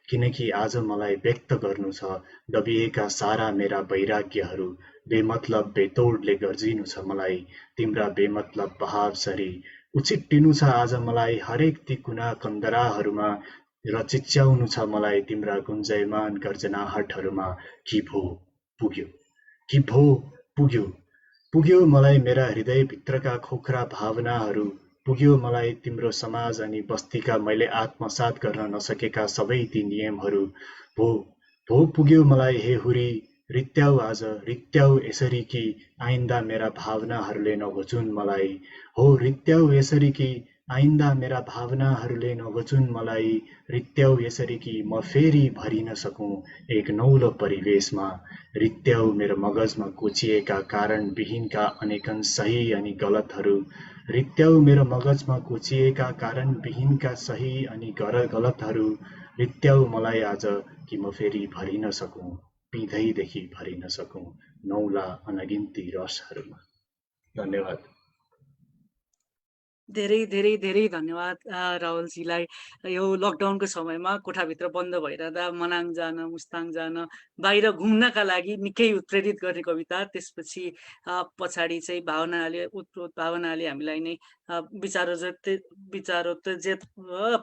S8: किनकि आज मलाई व्यक्त गर्नु छ दबिएका सारा मेरा वैराग्यहरू। बेमतलब बेतोडले गर्जिनु छ मलाई तिम्रा बेमतलब बहावसरी। उछिट्टिनु छ आज मलाई हरेक ती कुना कन्दराहरूमा र चिच्याउनु छ मलाई तिम्रा गुन्जयमान गर्जनाहटहरूमा कि भो पुग्यो, कि भो पुग्यो, पुग्यो मलाई मेरा हृदयभित्रका खोक्रा भावनाहरू, पुग्यो मलाई तिम्रो समाज अनि बस्तीका मैले आत्मसात गर्न नसकेका सबै ती नियमहरू, भो भो पुग्यो मलाई हे हुरी, रित्याउ आज रित्याउ यसरी कि आइन्दा मेरा भावनाहरूले नघोचुन् मलाई, हो रित्याउ यसरी कि आइन्दा मेरा भावनाहरूले नघोचुन् मलाई, रित्याउ यसरी कि म फेरि भरिन सकूँ एक नौलो परिवेशमा, रित्याउ मेरो मगजमा कोचिएका कारण विहीनका अनेकन सही अनि गलतहरू, रित्याउ मेरो मगजमा कोचिएका कारण विहीनका सही अनि गलतहरू, रित्याउ मलाई आज कि म फेरि भरिन सकूँ, पिँधैदेखि भरिन सकूँ नौला अनगिन्ती रसहरूमा। धन्यवाद।
S2: धेरै धेरै धेरै धन्यवाद राहुलजीलाई। यो लकडाउनको समयमा कोठाभित्र बन्द भइरहँदा मनाङ जान, मुस्ताङ जान, बाहिर घुम्नका लागि निकै उत्प्रेरित गर्ने कविता। त्यसपछि पछाडि चाहिँ भावनाले भावनाले हामीलाई नै विचारोत्तेजित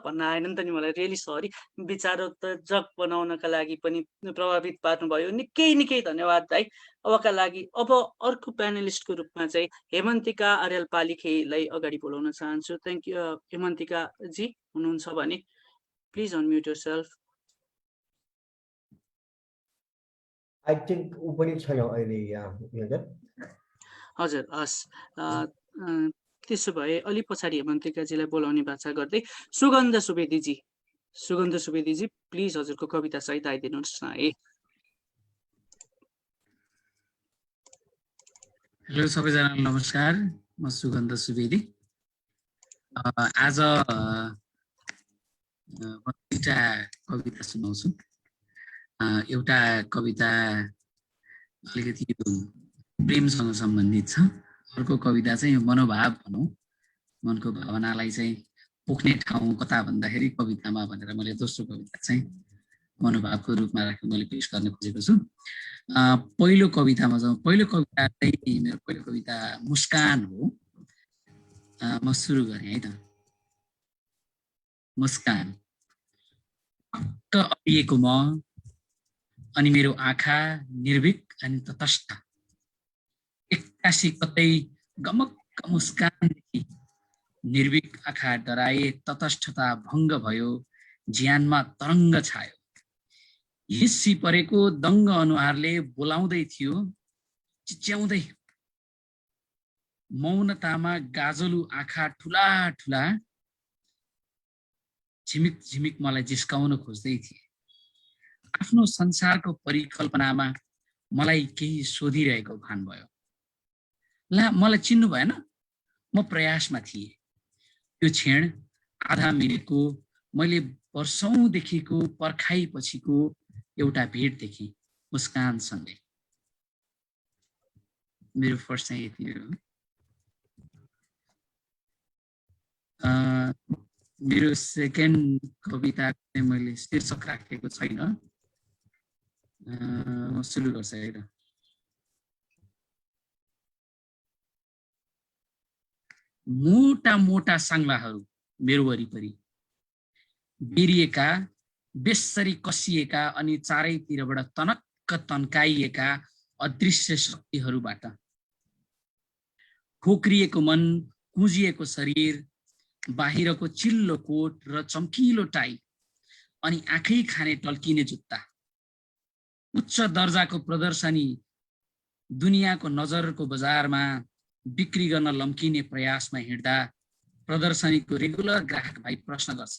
S2: भन्न आएन नि त नि मलाई, रियली सरी, विचारोत्तेजक बनाउनका लागि पनि प्रभावित पार्नुभयो। निकै निकै धन्यवाद भाइ। अबका लागि अब अर्को प्यानलिस्टको रूपमा चाहिँ हेमन्तिका आर्याल पालिखेलाई अगाडि बोलाउन चाहन्छु। Thank you. हेमन्तिका जी हुनुहुन्छ भने please unmute yourself.
S6: I think ऊ पनि छैन अहिले यहाँ।
S2: हजुर हस्, त्यसो भए अलि पछाडि हेमन्तिकाजीलाई बोलाउने बाचा गर्दै सुगन्ध सुवेदीजी, सुगन्ध सुवेदीजी प्लिज हजुरको कविता सहित आइदिनुहोस् न है।
S4: हेलो सबैजनालाई नमस्कार, म सुगन्ध सुवेदी। आज म दुईटा कविता सुनाउँछु। एउटा कविता अलिकति प्रेमसँग सम्बन्धित छ, अर्को कविता चाहिँ मनोभाव भनौँ, मनको भावनालाई चाहिँ पोख्ने ठाउँ कता भन्दाखेरि कवितामा भनेर मैले दोस्रो कविता चाहिँ मनोभावको रूपमा राखेर मैले पेश गर्न खोजेको छु। पहिलो कवितामा जाउँ। पहिलो कविता चाहिँ मेरो पहिलो कविता मुस्कान हो। म सुरु गरेँ है त। मुस्कान। पक्क अडिएको म अनि मेरो आँखा निर्भीक अनि तटस्थ, एक्कासी कतै गमक्क मुस्कानदेखि निर्भीक आँखा डराए, तटस्थता भङ्ग भयो, ज्यानमा तरङ्ग छायो, हिस्सी परेको दङ्ग अनुहारले बोलाउँदै थियो, चिच्याउँदै, मौनतामा गाजलु आँखा ठुला ठुला झिमिक झिमिक मलाई जिस्काउन खोज्दै थिए। आफ्नो संसारको परिकल्पनामा मलाई केही सोधिरहेको भान भयो। ला मलाई चिन्नु भएन, म प्रयासमा थिएँ। त्यो क्षण आधा मिनेटको मैले वर्षौंदेखिको पर्खाइपछिको एउटा भेट देखेँ मुस्कानसँगै। मेरो फर्स्ट चाहिँ यति हो। मेरो सेकेन्ड कविता चाहिँ मैले शीर्षक राखेको छैन, म सुरु गर्छु है त। मोटा मोटा साङ्लाहरू मेरो वरिपरि, बेरिएका, बेसरी कसिएका अनि चारैतिरबाट तनक्क तन्काइएका अदृश्य शक्तिहरूबाट, खोक्रिएको मन, कुँजिएको शरीर, बाहिरको चिल्लो कोट र चम्किलो टाई अनि आँखै खाने टल्किने जुत्ता, उच्च दर्जाको प्रदर्शनी, दुनियाँको नजरको बजारमा बिक्री गर्न लम्किने प्रयासमा हिँड्दा प्रदर्शनीको रेगुलर ग्राहक भाइ प्रश्न गर्छ,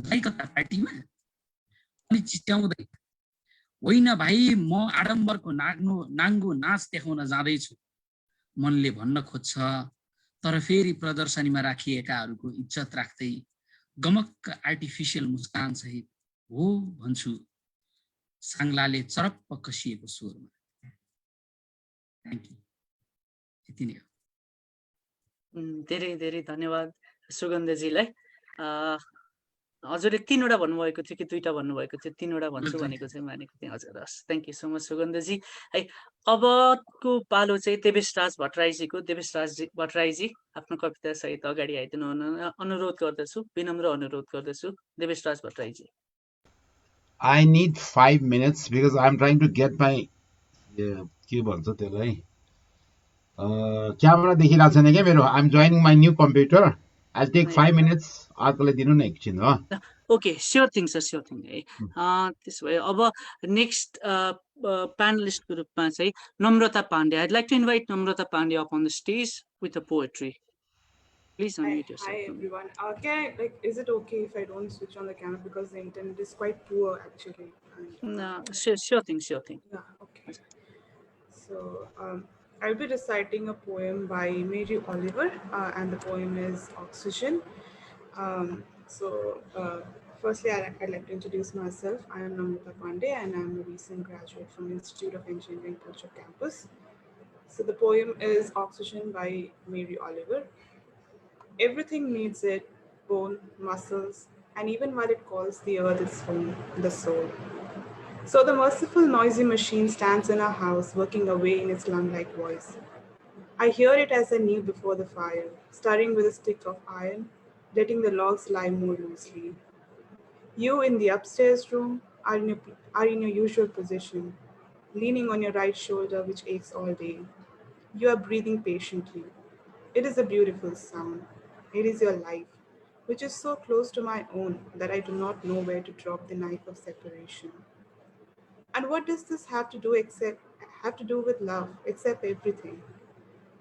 S4: भाइ कता पार्टीमा? अनि चिच्याउँदै, होइन भाइ, म आडम्बरको नाङ्गो नाच देखाउन जाँदैछु, मनले भन्न खोज्छ, तर फेरि प्रदर्शनीमा राखिएकाहरूको इज्जत राख्दै गमक्क आर्टिफिसियल मुस्कान सहित हो भन्छु, साङ्लाले चरप्प कसिएको स्वरमा। Thank you. यति नै हो।
S2: धेरै धेरै धन्यवाद सुगन्धजीलाई। हजुरले 3वटा भन्नुभएको थियो कि 2टा भन्नुभएको थियो? 3वटा भन्छु भनेको चाहिँ मानेको थिएँ हजुर। हस्, थ्याङ्क यू सो मच सुगन्धजी। है अबको पालो चाहिँ देवेशराज भट्टराईजीको। देवेशराज भट्टराईजी आफ्नो कविता सहित अगाडि आइदिनु हुन अनुरोध गर्दछु, विनम्र अनुरोध गर्दछु। देवेशराज भट्टराईजी।
S9: I need 5 minutes because I'm trying to get my के भन्छ त्यसलाई क्यामेरा देखिरहेको छैन क्या मेरो. I'm joining my new computer. I'll take 5 minutes. अर्कोलाई दिनु न एकछिन हो.
S2: Okay, sure thing sir, sure thing है। त्यसो भए अब नेक्स्ट प्यानलिस्टको रूपमा चाहिँ Namrata Pandey. I'd like to invite Namrata Pandey up on the stage with a poetry. Please unmute yourself.
S10: Hi everyone. Is it okay if I don't switch on the camera because the internet is quite poor actually?
S2: No, sure thing.
S10: Yeah, okay. So I'll be reciting a poem by Mary Oliver, and the poem is Oxygen. Firstly, I'd like to introduce myself. I am Namrata Pandey, and I'm a recent graduate from Institute of Engineering, Culture Campus. So the poem is Oxygen by Mary Oliver. Everything needs it, bone, muscles, and even while it calls the earth its home, the soul. So the merciful noisy machine stands in our house, working away in its lung-like voice. I hear it as I kneel before the fire, stirring with a stick of iron, letting the logs lie more loosely. You in the upstairs room are in your usual position, leaning on your right shoulder, which aches all day. You are breathing patiently. It is a beautiful sound. It is your life, which is so close to my own that I do not know where to drop the knife of separation. And what does this have to do with love, except everything?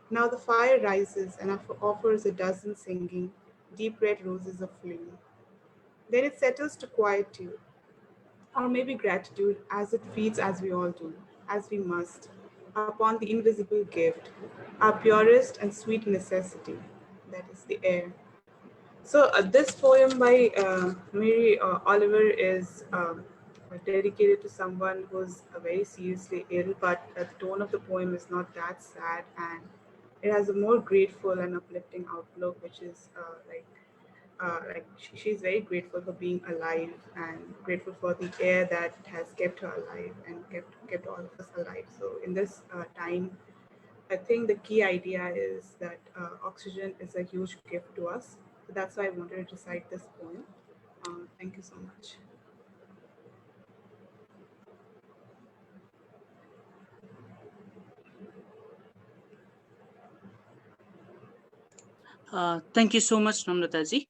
S10: Now the fire rises and offers a dozen singing, deep red roses of flame. Then it settles to quietude, or maybe gratitude, as it feeds, as we all do, as we must, upon the invisible gift, our purest and sweet necessity, that is the air. So this poem by Mary Oliver is dedicated to someone who's very seriously ill, but the tone of the poem is not that sad, and it has a more grateful and uplifting outlook, which is she's very grateful for being alive and grateful for the air that has kept her alive and kept all of us alive. So in this time, I think the key idea is that oxygen is a huge gift to us. So that's why I wanted to recite this poem. Thank you so much.
S2: Thank you so much, Namrataji.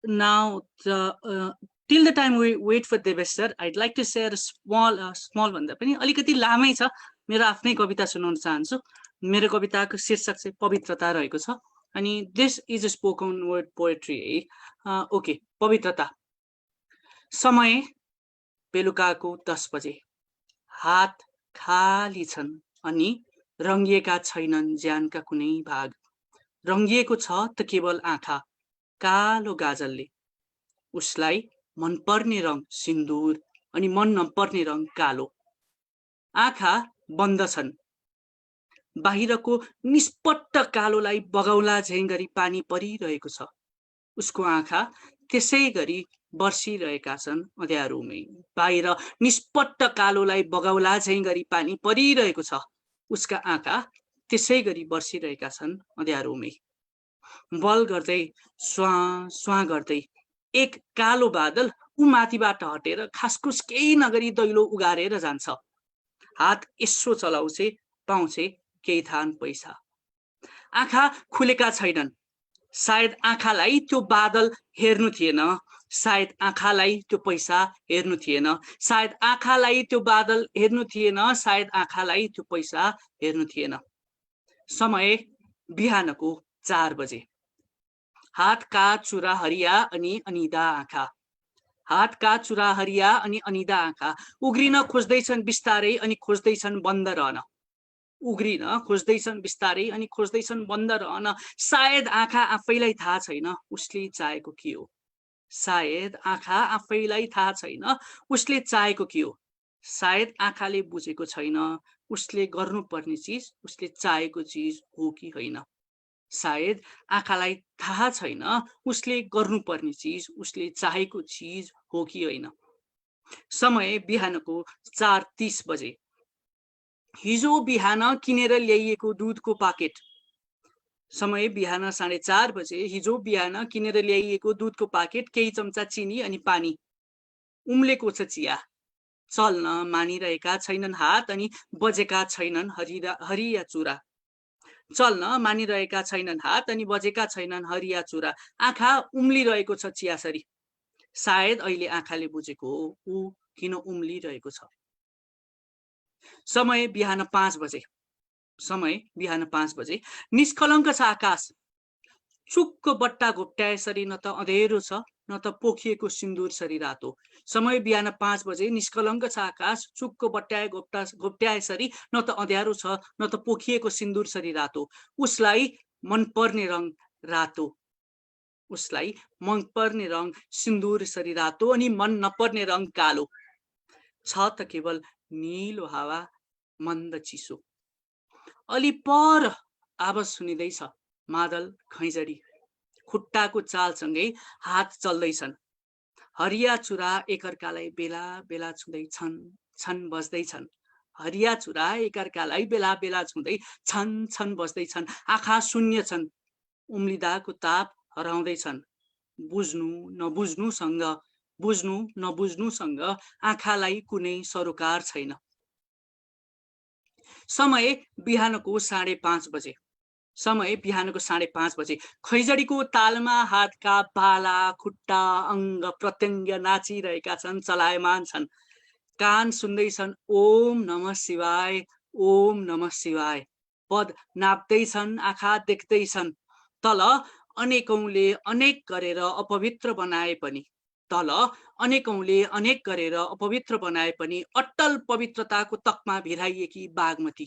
S2: Now, till the time we wait for Devesh sir, I'd like to share a small भन्दा पनि अलिकति लामै छ मेरो आफ्नै कविता सुनाउन चाहन्छु. मेरो कविताको शीर्षक चाहिँ पवित्रता रहेको छ अनि this is a spoken word poetry. Okay, पवित्रता. समय बेलुकाको 10 बजे, हात खाली छन् अनि रङ्गिएका छैनन् ज्यानका कुनै भाग. रङ्गिएको छ त केवल आँखा कालो गाजलले. उसलाई मनपर्ने रङ सिन्दूर अनि मन नपर्ने रङ कालो. आँखा बन्द छन्. बाहिरको निष्पट्ट कालोलाई बगाउला झैं गरी पानी परिरहेको छ. उसको आँखा त्यसै गरी बर्सिरहेका छन् अँध्यारोमै. बाहिर निष्पट्ट कालोलाई बगाउला झैं गरी पानी परिरहेको छ. उसका आँखा त्यसै गरी बर्सिरहेका छन् अँध्यारोमै. बल गर्दै स्वाँ स्वाँ गर्दै एक कालो बादल ऊ माथिबाट हटेर खासखुस केही नगरी दैलो उगारेर जान्छ. हात यसो चलाउँछे पाउँछे केही थान पैसा. आँखा खुलेका छैनन्. सायद आँखालाई त्यो बादल हेर्नु थिएन. सायद आँखालाई त्यो पैसा हेर्नु थिएन. सायद आँखालाई त्यो बादल हेर्नु थिएन. सायद आँखालाई त्यो पैसा हेर्नु थिएन. समय बिहानको 4 बजे. हातका चुरा हरिया अनि अनिदा आँखा. हातका चुरा हरिया अनि अनिदा आँखा उग्रिन खोज्दैछन् बिस्तारै अनि खोज्दैछन् बन्द रहन. उग्रिन खोज्दैछन् बिस्तारै अनि खोज्दैछन् बन्द रहन. सायद आँखा आफैलाई थाहा छैन उसले चाहेको के हो. सायद आँखा आफैलाई थाहा छैन उसले चाहेको के हो. सायद आँखाले बुझेको छैन उसले गर्नुपर्ने चिज उसले चाहेको चिज हो कि होइन. सायद आँखालाई थाहा छैन उसले गर्नुपर्ने चिज उसले चाहेको चिज हो कि होइन। समय बिहानको 4:30 बजे। हिजो बिहान किनेर ल्याइएको दुधको पाकेट। समय बिहान 4:30 बजे। हिजो बिहान किनेर ल्याइएको दुधको पाकेट, केही चम्चा चिनी अनि पानी। उम्लेको छ चिया। चल्न मानिरहेका छैनन् हात अनि बजेका छैनन् हरिया चुरा। चल्न मानिरहेका छैनन् हात अनि बजेका छैनन् हरिया चुरा। आँखा उम्लिरहेको छ चियासरी। सायद अहिले आँखाले बुझेको हो ऊ किन उम्लिरहेको छ। समय बिहान 5 बजे। समय बिहान 5 बजे। निष्कलङ्क छ आकाश। चुक्क बट्टा घोप्ट्याएसरी न त अँधेरो छ न त पोखिएको सिन्दुर सरी रातो। समय बिहान 5 बजे। निष्कलङ्क छ आकाश। चुक्क घोप्ट्याएसरी न त अँध्यारो छ न त पोखिएको सिन्दुर सरी रातो। उसलाई मनपर्ने रङ रातो। उसलाई मनपर्ने रङ सिन्दुर सरी रातो अनि मन नपर्ने रङ कालो। छ त केवल नीलो हावा, मन्द चिसो। अलि पर आवाज सुनिँदैछ। मादल खैँजडी खुट्टाको चालसँगै हात चल्दैछन्। हरिया चुरा एकअर्कालाई बेला बेला छुँदै छन् छन् बस्दैछन्। हरिया चुरा एकअर्कालाई बेला बेला छुँदै छन् छन् बस्दैछन्। आँखा शून्य छन्। उम्लिदाको ताप हराउँदैछन्। बुझ्नु नबुझ्नुसँग बुझ्नु नबुझ्नुसँग आँखालाई कुनै सरोकार छैन। समय बिहानको 5:30 बजे। समय बिहानको 5:30 बजे। खैजडीको तालमा हातका बाला खुट्टा अङ्ग प्रत्यङ्ग नाचिरहेका छन्, चलायमान छन्। कान सुन्दैछन् ओम नमः शिवाय, ओम नमः शिवाय। पद नाप्दैछन्, आँखा देख्दैछन्। तल अनेकौंले अनेक गरेर अपवित्र बनाए पनि तल अनेकौंले अनेक गरेर अपवित्र बनाए पनि अट्टल पवित्रताको तकमा भिराइएकी बागमती।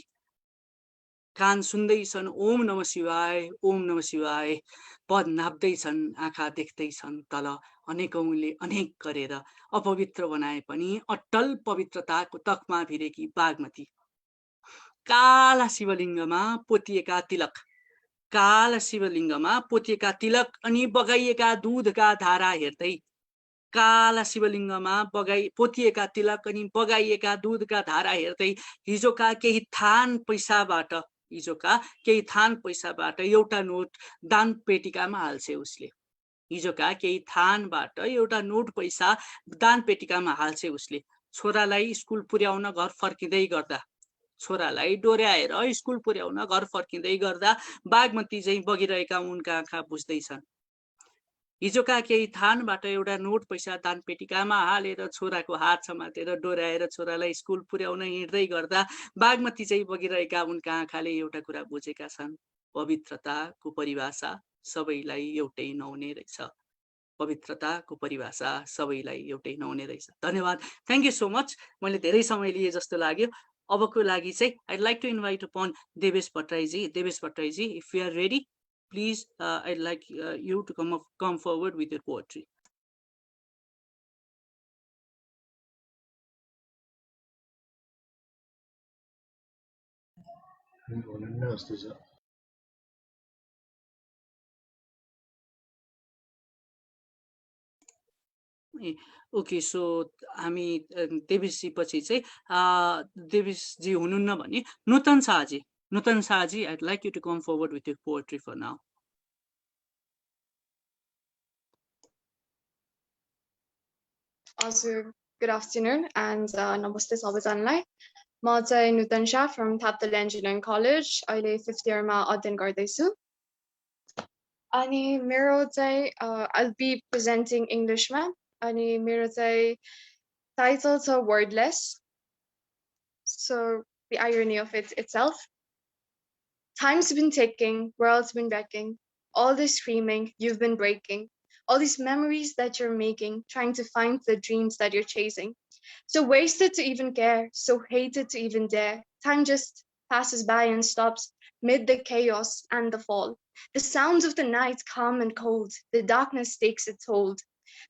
S2: कान सुन्दैछन् ओम नमः शिवाय, ओम नमः शिवाय। पद नाप्दैछन्, आँखा देख्दैछन्। तल अनेकौंले अनेक गरेर अपवित्र बनाए पनि अट्टल पवित्रताको तकमा भिरेकी बागमती। काला शिवलिङ्गमा पोतिएका तिलक। काला शिवलिङ्गमा पोतिएका तिलक अनि बगाइएका दूधका धारा हेर्दै। काला शिवलिङ्गमा पोतिएका तिलक अनि बगाइएका दूधका धारा हेर्दै हिजोका केही थान पैसाबाट एउटा नोट दान पेटिकामा हाल्छे उसले। हिजोका केही थानबाट एउटा नोट पैसा दान पेटिकामा हाल्छे उसले। छोरालाई स्कुल पुर्याउन घर फर्किँदै गर्दा। छोरालाई डोर्याएर स्कुल पुर्याउन घर फर्किँदै गर्दा बागमती चाहिँ बगिरहेका उनका आँखा बुझ्दैछन्। हिजोका केही थानबाट एउटा नोट पैसा दान पेटिकामा हालेर छोराको हात समातेर डोर्याएर छोरालाई स्कुल पुर्याउन हिँड्दै गर्दा बागमती चाहिँ बगिरहेका उनका आँखाले एउटा कुरा बुझेका छन्। पवित्रताको परिभाषा सबैलाई एउटै नहुने रहेछ। पवित्रताको परिभाषा सबैलाई एउटै नहुने रहेछ। धन्यवाद। Thank you so much. मैले धेरै समय लिए जस्तो लाग्यो। अबको लागि चाहिँ I'd like to invite upon Devesh Bhattarai. Devesh Bhattarai, if you are ready, please, I'd like you to come forward with your poetry. Okay, so हामी देवेशजी पछि चाहिँ देवेशजी हुनुहुन्न भने नूतन शाहजी। नूतन शाहजी, I'd like you to come forward with your poetry for now.
S11: Good afternoon and namaste सबैजनालाई। म चाहिँ नूतन Shah from Thapdal Engineering College, अहिले 5th year मा अध्ययन गर्दैछु। अनि मेरो चाहिँ I'll be presenting English मा। अनि मेरो चाहिँ title छ Wordless. So the irony of it itself. Time's been ticking, world's been wrecking, all this screaming you've been breaking, all these memories that you're making, trying to find the dreams that you're chasing. So wasted to even care, so hated to even dare. Time just passes by and stops mid the chaos and the fall. The sounds of the night calm and cold, the darkness takes its hold.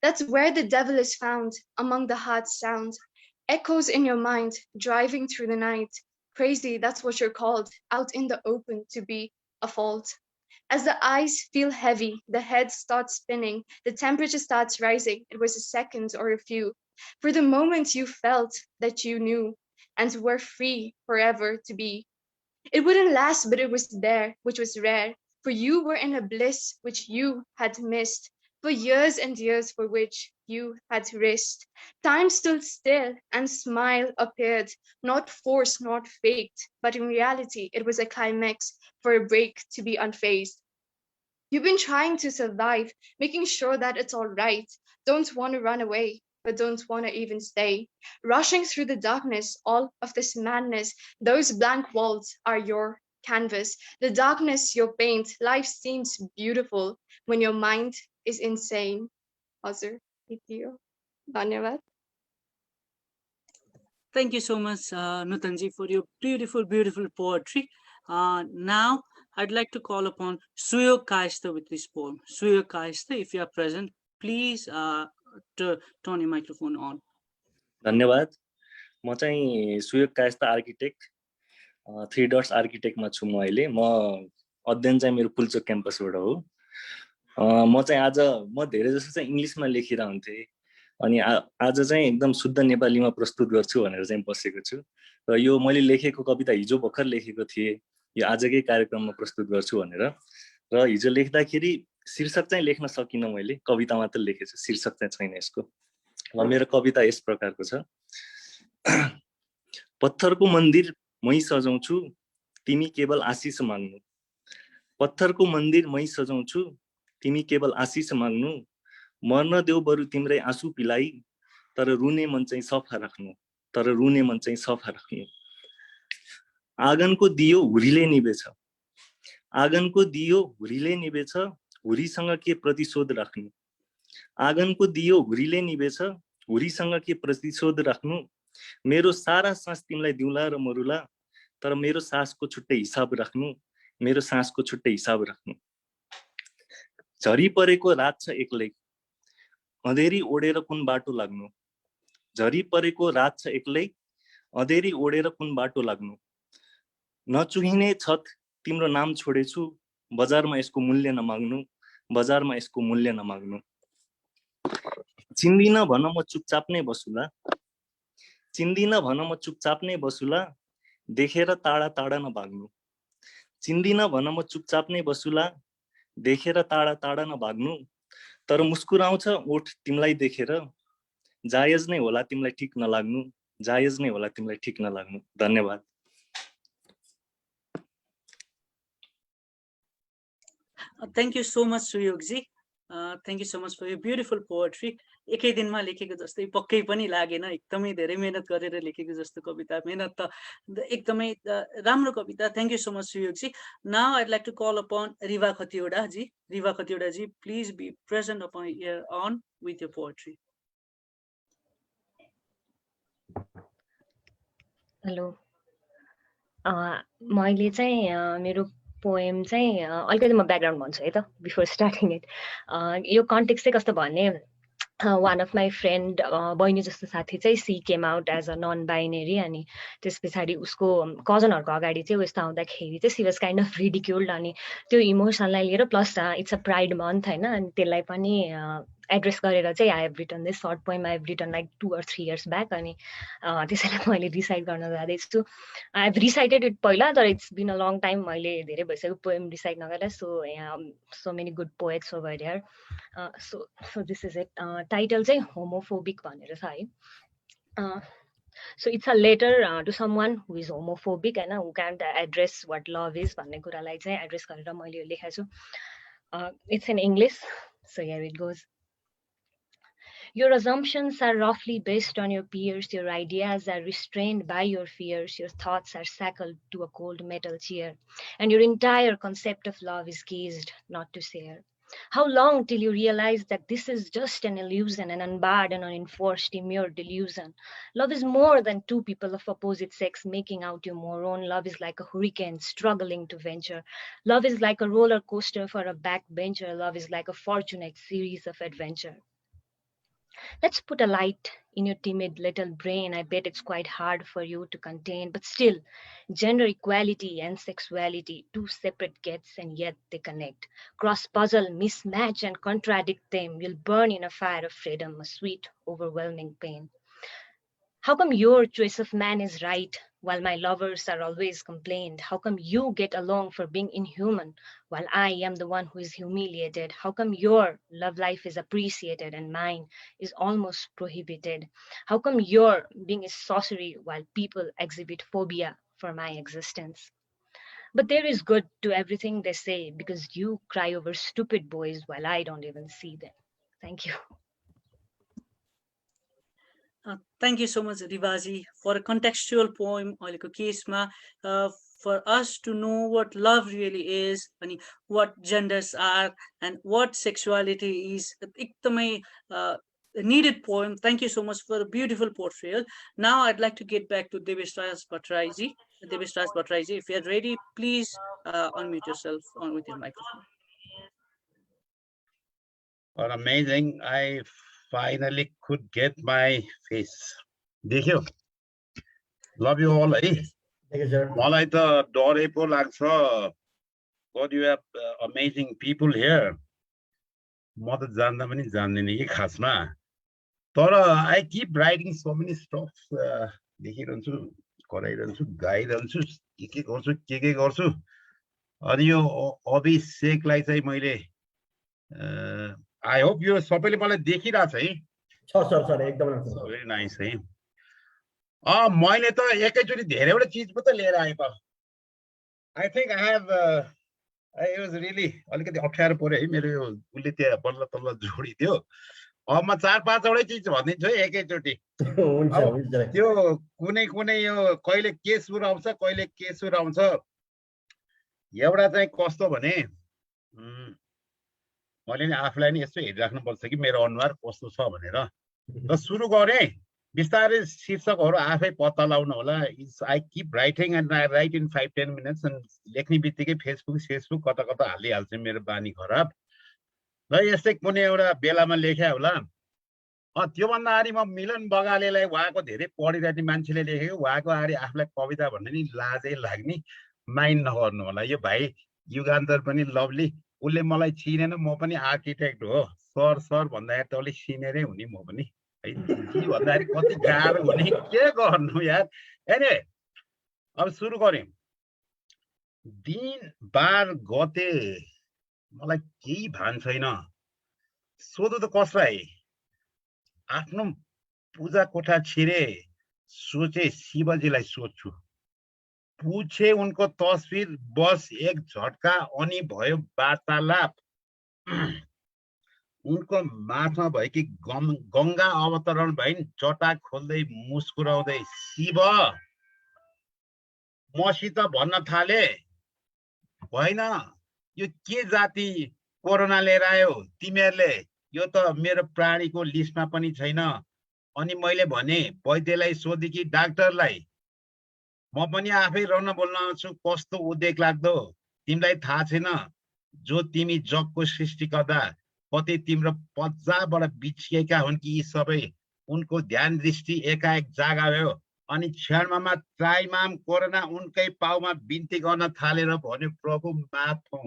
S11: That's where the devil is found, among the heart's sound. Echoes in your mind, driving through the night. Crazy, that's what you're called, out in the open to be a fault. As the eyes feel heavy, the head starts spinning, the temperature starts rising. It was a second or a few. For the moment you felt that you knew and were free forever to be. It wouldn't last, but it was there, which was rare. For you were in a bliss which you had missed, for years and years for which you had risked. Time stood still and smile appeared, not forced, not faked, but in reality it was a climax for a break to be unfazed. You've been trying to survive, making sure that it's all right. Don't want to run away, but don't want to even stay. Rushing through the darkness, all of this madness, those blank walls are your canvas. The darkness your paint. Life seems beautiful when your mind is insane. Hazır. Bitiyor. Dhanyavad.
S2: Thank you so much, Nutanji, for your beautiful, beautiful poetry. Now, I'd like to call upon Suyog Kaista with this poem. Suyog Kaista, if you are present, please turn your microphone on.
S12: धन्यवाद। म चाहिँ सुयोग कायस्थ आर्किटेक्ट 3 डट्स आर्किटेक्टमा छु म अहिले। म अध्ययन चाहिँ मेरो पुल्चोक क्याम्पसबाट हो। म चाहिँ आज धेरै जस्तो चाहिँ इङ्ग्लिसमा लेखिरहन्थे अनि आज चाहिँ एकदम शुद्ध नेपालीमा प्रस्तुत गर्छु भनेर चाहिँ बसेको छु र यो मैले लेखेको कविता हिजो भर्खर लेखेको थिएँ, यो आजकै कार्यक्रममा प्रस्तुत गर्छु भनेर। र हिजो लेख्दाखेरि शीर्षक चाहिँ लेख्न सकिनँ मैले, कविता मात्र लेखेछु, शीर्षक चाहिँ छैन यसको। र मेरो कविता यस प्रकारको छ। पत्थरको मन्दिर मै सजाउँछु, तिमी केवल आशिष माग्नु। पत्थरको मन्दिर मै सजाउँछु, तिमी केवल आशिष माग्नु। मर्न देऊ बरु तिम्रै आँसु पिलाई, तर रुने मन चाहिँ सफा राख्नु, तर रुने मन चाहिँ सफा राख्नु। आँगनको दियो हुरीले निभेछ, आँगनको दियो हुरीले निभेछ, हुरीसँग के प्रतिशोध राख्नु। आँगनको दियो हुरीले निभेछ, हुरीसँग के प्रतिशोध राख्नु। मेरो सारा सास तिमीलाई दिउँला र मरुला, तर मेरो सासको छुट्टै हिसाब राख्नु, मेरो सासको छुट्टै हिसाब राख्नु। झरी परेको रात छ एक्लै, अँधेरी ओढेर कुन बाटो लाग्नु। झरी परेको रात छ एक्लै, अँधेरी ओढेर कुन बाटो लाग्नु। नचुहिने छत तिम्रो नाम छोडेछु, बजारमा यसको मूल्य नमाग्नु, बजारमा यसको मूल्य नमाग्नु। चिन्दिन भन म चुपचाप नै बसुला, चिन्दिन भन म चुपचाप नै बसुला, देखेर टाढा टाढा नभाग्नु। चिन्दिन भन म चुपचाप नै बसुला, देखेर टाढा टाढा नभाग्नु। तर मुस्कुराउँछ ओठ तिमीलाई देखेर, जायज नै होला तिमीलाई ठिक नलाग्नु, जायज नै होला तिमीलाई ठिक नलाग्नु। धन्यवाद।
S2: Thank you so much, Suyogji. Thank you so much for your beautiful poetry. एकै दिनमा लेखेको जस्तै पक्कै पनि लागेन, एकदमै धेरै मेहनत गरेर लेखेको जस्तो कविता। मेहनत त एकदमै राम्रो कविता। Thank you so much, Suyogji. Now I'd like to call upon Riva Khatiwada ji. Riva Khatiwada ji, please be present upon here on with your poetry.
S13: Hello, मैले चाहिँ मेरो पोएम चाहिँ अलिकति म ब्याकग्राउन्ड भन्छु है त बिफोर स्टार्टिङ इट। यो कन्टेक्स्ट चाहिँ कस्तो भने वान अफ माई फ्रेन्ड बहिनी जस्तो साथी चाहिँ she came out as a non binary, अनि त्यस पछाडि उसको कजनहरूको अगाडि चाहिँ यस्तो आउँदाखेरि चाहिँ she was kind of ridiculed. अनि त्यो इमोसनलाई लिएर plus it's a pride month होइन, अनि त्यसलाई पनि एड्रेस गरेर चाहिँ I have written this short poem. I have written like 2 or 3 years back, अनि त्यसैलाई मैले रिसाइट गर्न जाँदैछु। आई हेभ रिसाइटेड इट पहिला, तर it's been a long time, मैले धेरै भइसक्यो पोएम रिसाइट नगरेर। सो यहाँ so many good poets over here. So this is it. Title चाहिँ होमोफोबिक भनेर छ है। So it's a letter to someone who is homophobic होइन, who can't address what love is भन्ने कुरालाई चाहिँ एड्रेस गरेर मैले यो लेखेको छु। It's in English, so here it goes. Your assumptions are roughly based on your peers, your ideas are restrained by your fears, your thoughts are shackled to a cold metal chair, and your entire concept of love is caged, not to share. How long till you realize that this is just an illusion, an unbarred and unenforced immured delusion? Love is more than two people of opposite sex making out your moron. Love is like a hurricane struggling to venture. Love is like a roller coaster for a backbencher. Love is like a fortunate series of adventure. Let's put a light in your timid little brain. I bet it's quite hard for you to contain, but still, gender equality and sexuality, two separate gets, and yet they connect. Cross puzzle, mismatch, and contradict them. You'll burn in a fire of freedom, a sweet, overwhelming pain. How come your choice of man is right while my lovers are always complained? How come you get along for being inhuman while I am the one who is humiliated? How come your love life is appreciated and mine is almost prohibited? How come your being is sorcery while people exhibit phobia for my existence? But there is good to everything they say because you cry over stupid boys while I don't even see them. Thank you.
S2: Thank you so much, Rivaji, for a contextual poem अहिलेको केसमा for us to know what love really is, अनि what genders are, and what sexuality is. एकदमै needed poem. Thank you so much for a beautiful portrayal. Now I'd like to get back to Devesh Raj Bhattaraiji. Devesh Raj Bhattaraiji, if you're ready, please unmute yourself with your microphone.
S9: Well, amazing. I finally could get my face. Dekhyo. Love you all, eh?
S6: Thank you, sir.
S9: मलाई त डरै पो लाग्छ. God, you have amazing people here. म त जान्दा पनि जान्दिनँ कि खासमा. तर I keep writing so many stuff. लेखिरहन्छु, कराइरहन्छु, गाइरहन्छु, के गर्छु. अनि यो अभिषेकलाई चाहिँ मैले I hope you सबैले मलाई देखिरहेछ है.
S6: सर एकदम
S9: Very nice है. मैले त एकैचोटि धेरैवटा चिज पो त लिएर आएँ त. I think I have it was really अलिकति अप्ठ्यारो पर्यो है मेरो यो उसले त्यहाँ बल्ल तल्ल जोडिदियो. अब म 4-5 चिज भनिदिन्छु है एकैचोटि.
S6: हुन्छ.
S9: त्यो कुनै यो कहिले के सुर आउँछ कहिले के सुर आउँछ. एउटा चाहिँ कस्तो भने मैले नि आफूलाई नि यसो हेरिराख्नु पर्छ कि मेरो अनुहार कस्तो छ भनेर. र सुरु गरे बिस्तारै शीर्षकहरु आफै पत्ता लाउनु होला. I keep writing and I write in 5-10 minutes and लेख्ने बित्तिकै फेसबुक कता हालिहाल्छु मेरो बानी खराब. र यस्तै कुनै एउटा बेलामा लेखे होला. त्यो भन्दा अगाडि म मिलन बगालेलाई उहाँको धेरै पढिरहेको मान्छेले लेखेको उहाँको अगाडि आफूलाई कविता भन्ने नि लाजै लाग्ने. माइन्ड नगर्नु होला. यो भाइ युगान्तर पनि लभली. उसले मलाई चिनेन म पनि आर्किटेक्ट हो. सर भन्दाखेरि त अलिक सिनियरै हुने म पनि. है जी भन्दाखेरि कति गाह्रो हुने के गर्नु यार. एनीवे अब सुरु गरौँ. दिन बार गते मलाई केही भान छैन. सोधो त कसलाई. आफ्नो पूजा कोठा छिरे सोचे शिवजीलाई सोध्छु. पूछे उनको तस्वीर बस एक झटका अनि भयो वार्तालाप. उनको माथमा भएकी गंगा अवतरण भइन्. जटा खोल्दै मुस्कुराउँदै शिव मसित भन्न थाले होइन यो के जाति कोरोना लिएर आयो तिमीहरूले. यो त मेरो प्राणीको लिस्टमा पनि छैन. अनि मैले भने वैद्यलाई सोधे कि डाक्टरलाई. म पनि आफै रहन बोल्न आउँछु. कस्तो उद्वेग लाग्दो. तिमीलाई थाहा छैन जो तिमी जगको सृष्टिकर्ता कति तिम्रो पज्जाबाट बिछिएका हुन् कि यी सबै. उनको ध्यान दृष्टि एकाएक जागा भयो अनि क्षणमा त्राइमाम कोरोना उनकै पाउमा बिन्ती गर्न थालेर भन्यो प्रभु माफ हौ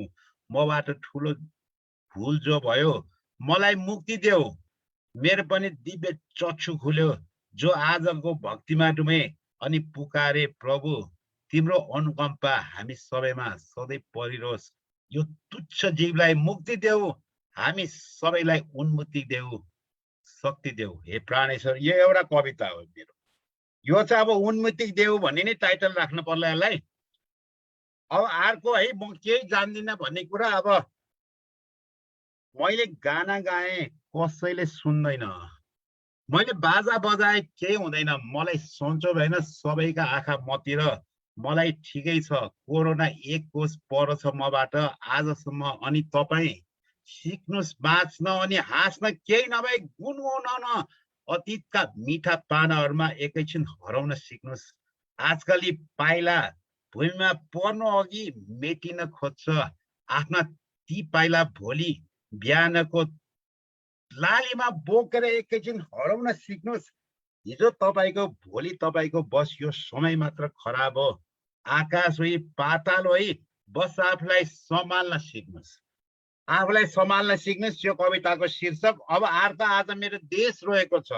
S9: मबाट ठुलो भुल जो भयो मलाई मुक्ति देऊ. मेरो पनि दिव्य चक्षु खुल्यो जो आजको भक्तिमा डुमे अनि पुकारे प्रभु तिम्रो अनुकम्पा हामी सबैमा सधैँ परिरोस्. यो तुच्छ जीवलाई मुक्ति देऊ. हामी सबैलाई उन्मुक्ति देऊ. शक्ति देऊ हे प्राणेश्वर. यो एउटा कविता हो मेरो. यो चाहिँ अब उन्मुक्ति देऊ भन्ने नै टाइटल राख्नु पर्ला यसलाई. अब अर्को है म केही जान्दिनँ भन्ने कुरा. अब मैले गाना गाएँ कसैले सुन्दैन. मैले बाजा बजाए केही हुँदैन. मलाई सन्चो भएन सबैका आँखा मतिर. मलाई ठिकै छ. कोरोना एक कोष पर छ मबाट आजसम्म. अनि तपाईँ सिक्नुस् बाँच्न अनि हाँस्न केही नभए गुनगुनाउन अतीतका मिठा पानाहरूमा एकैछिन हराउन सिक्नुस्. आजकल पाइला भूमिमा पर्नु अघि मेटिन खोज्छ. आफ्ना ती पाइला भोलि बिहानको लालीमा बोकेर एकैछिन हराउन सिक्नुहोस्। हिजो तपाईँको भोलि तपाईँको बस यो समय मात्र खराब हो। आकाश होइ पाताल होइ बस आफूलाई सम्हाल्न सिक्नुहोस्। आफूलाई सम्हाल्न सिक्नुहोस् यो कविताको शीर्षक। अब अर्थ आज मेरो देश रहेको छ।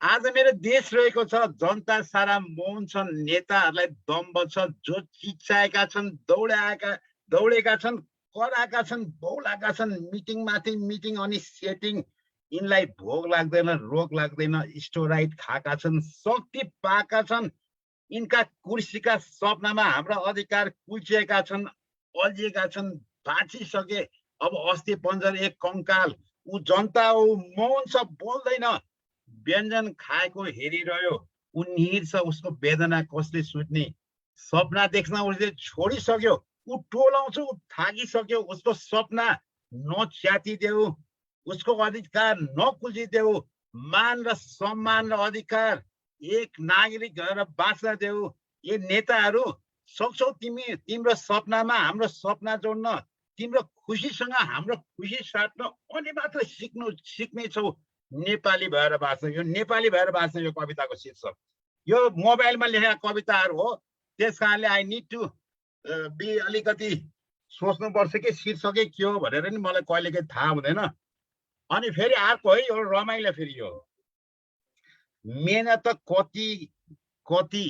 S9: आज मेरो देश रहेको छ। जनता सारा मौन छन्। नेताहरूलाई दम्ब छ। जो चिच्चाएका छन्, दौडेका छन्, कराएका छन्, बौलाएका छन्। मिटिङमाथि मिटिङ अनि सेटिङ। यिनलाई भोग लाग्दैन, रोग लाग्दैन। स्टोराइड खाएका छन्, शक्ति पाएका छन्। यिनका कुर्सीका सपनामा हाम्रा अधिकार कुल्चिएका छन्, अल्झिएका छन्, भाँचिसके। अब अस्ति पन्जर एक कङ्काल। ऊ जनता ऊ मौन छ, बोल्दैन। व्यञ्जन खाएको हेरिरह्यो। ऊ निहिर छ, उसको वेदना कसले सुत्ने। सपना देख्न उसले छोडिसक्यो। ऊ टोलाउँछ, ऊ थाकिसक्यो। उसको सपना नच्यातिदेऊ, उसको अधिकार नकुल्चिदेऊ। मान र सम्मान र अधिकार एक नागरिक भएर बाँच्न देऊ। ये नेताहरू सक्छौ तिम्रो सपनामा हाम्रो सपना जोड्न। तिम्रो खुसीसँग हाम्रो खुसी साट्न अनि मात्र सिक्नेछौ नेपाली भएर बाँच्न। यो नेपाली भएर बाँच्न यो कविताको शीर्षक। यो मोबाइलमा लेखेका कविताहरू हो, त्यस कारणले आई निड टु बी अलिकति सोच्नुपर्छ कि शीर्षकै के हो भनेर नि मलाई कहिलेकाहीँ थाहा हुँदैन। अनि फेरि अर्को है यो रमाइलो। फेरि यो मेहनत कति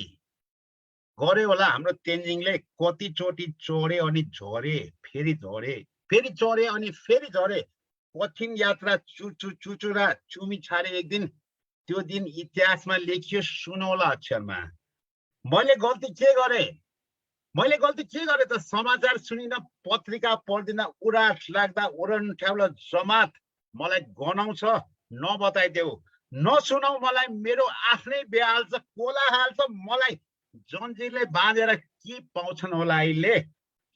S9: गर्यो होला हाम्रो तेन्जिङले। कतिचोटि चढे अनि झरे, फेरि झरे, फेरि चढे अनि फेरि झरे। कठिन यात्रा चुचुरा चुमी छाडे एक दिन। त्यो दिन इतिहासमा लेखियो सुनौला अक्षरमा। मैले गल्ती के गरेँ त? समाचार सुनिन, पत्रिका पढ्दिन, उरास लाग्दा उडन ठ्याउला जमात मलाई गनाउँछ। नबताइदेऊ, नसुनाऊ मलाई, मेरो आफ्नै बेहाल छ, कोलाहाल छ। मलाई जन्जिरले बाँधेर के पाउँछन् होला अहिले।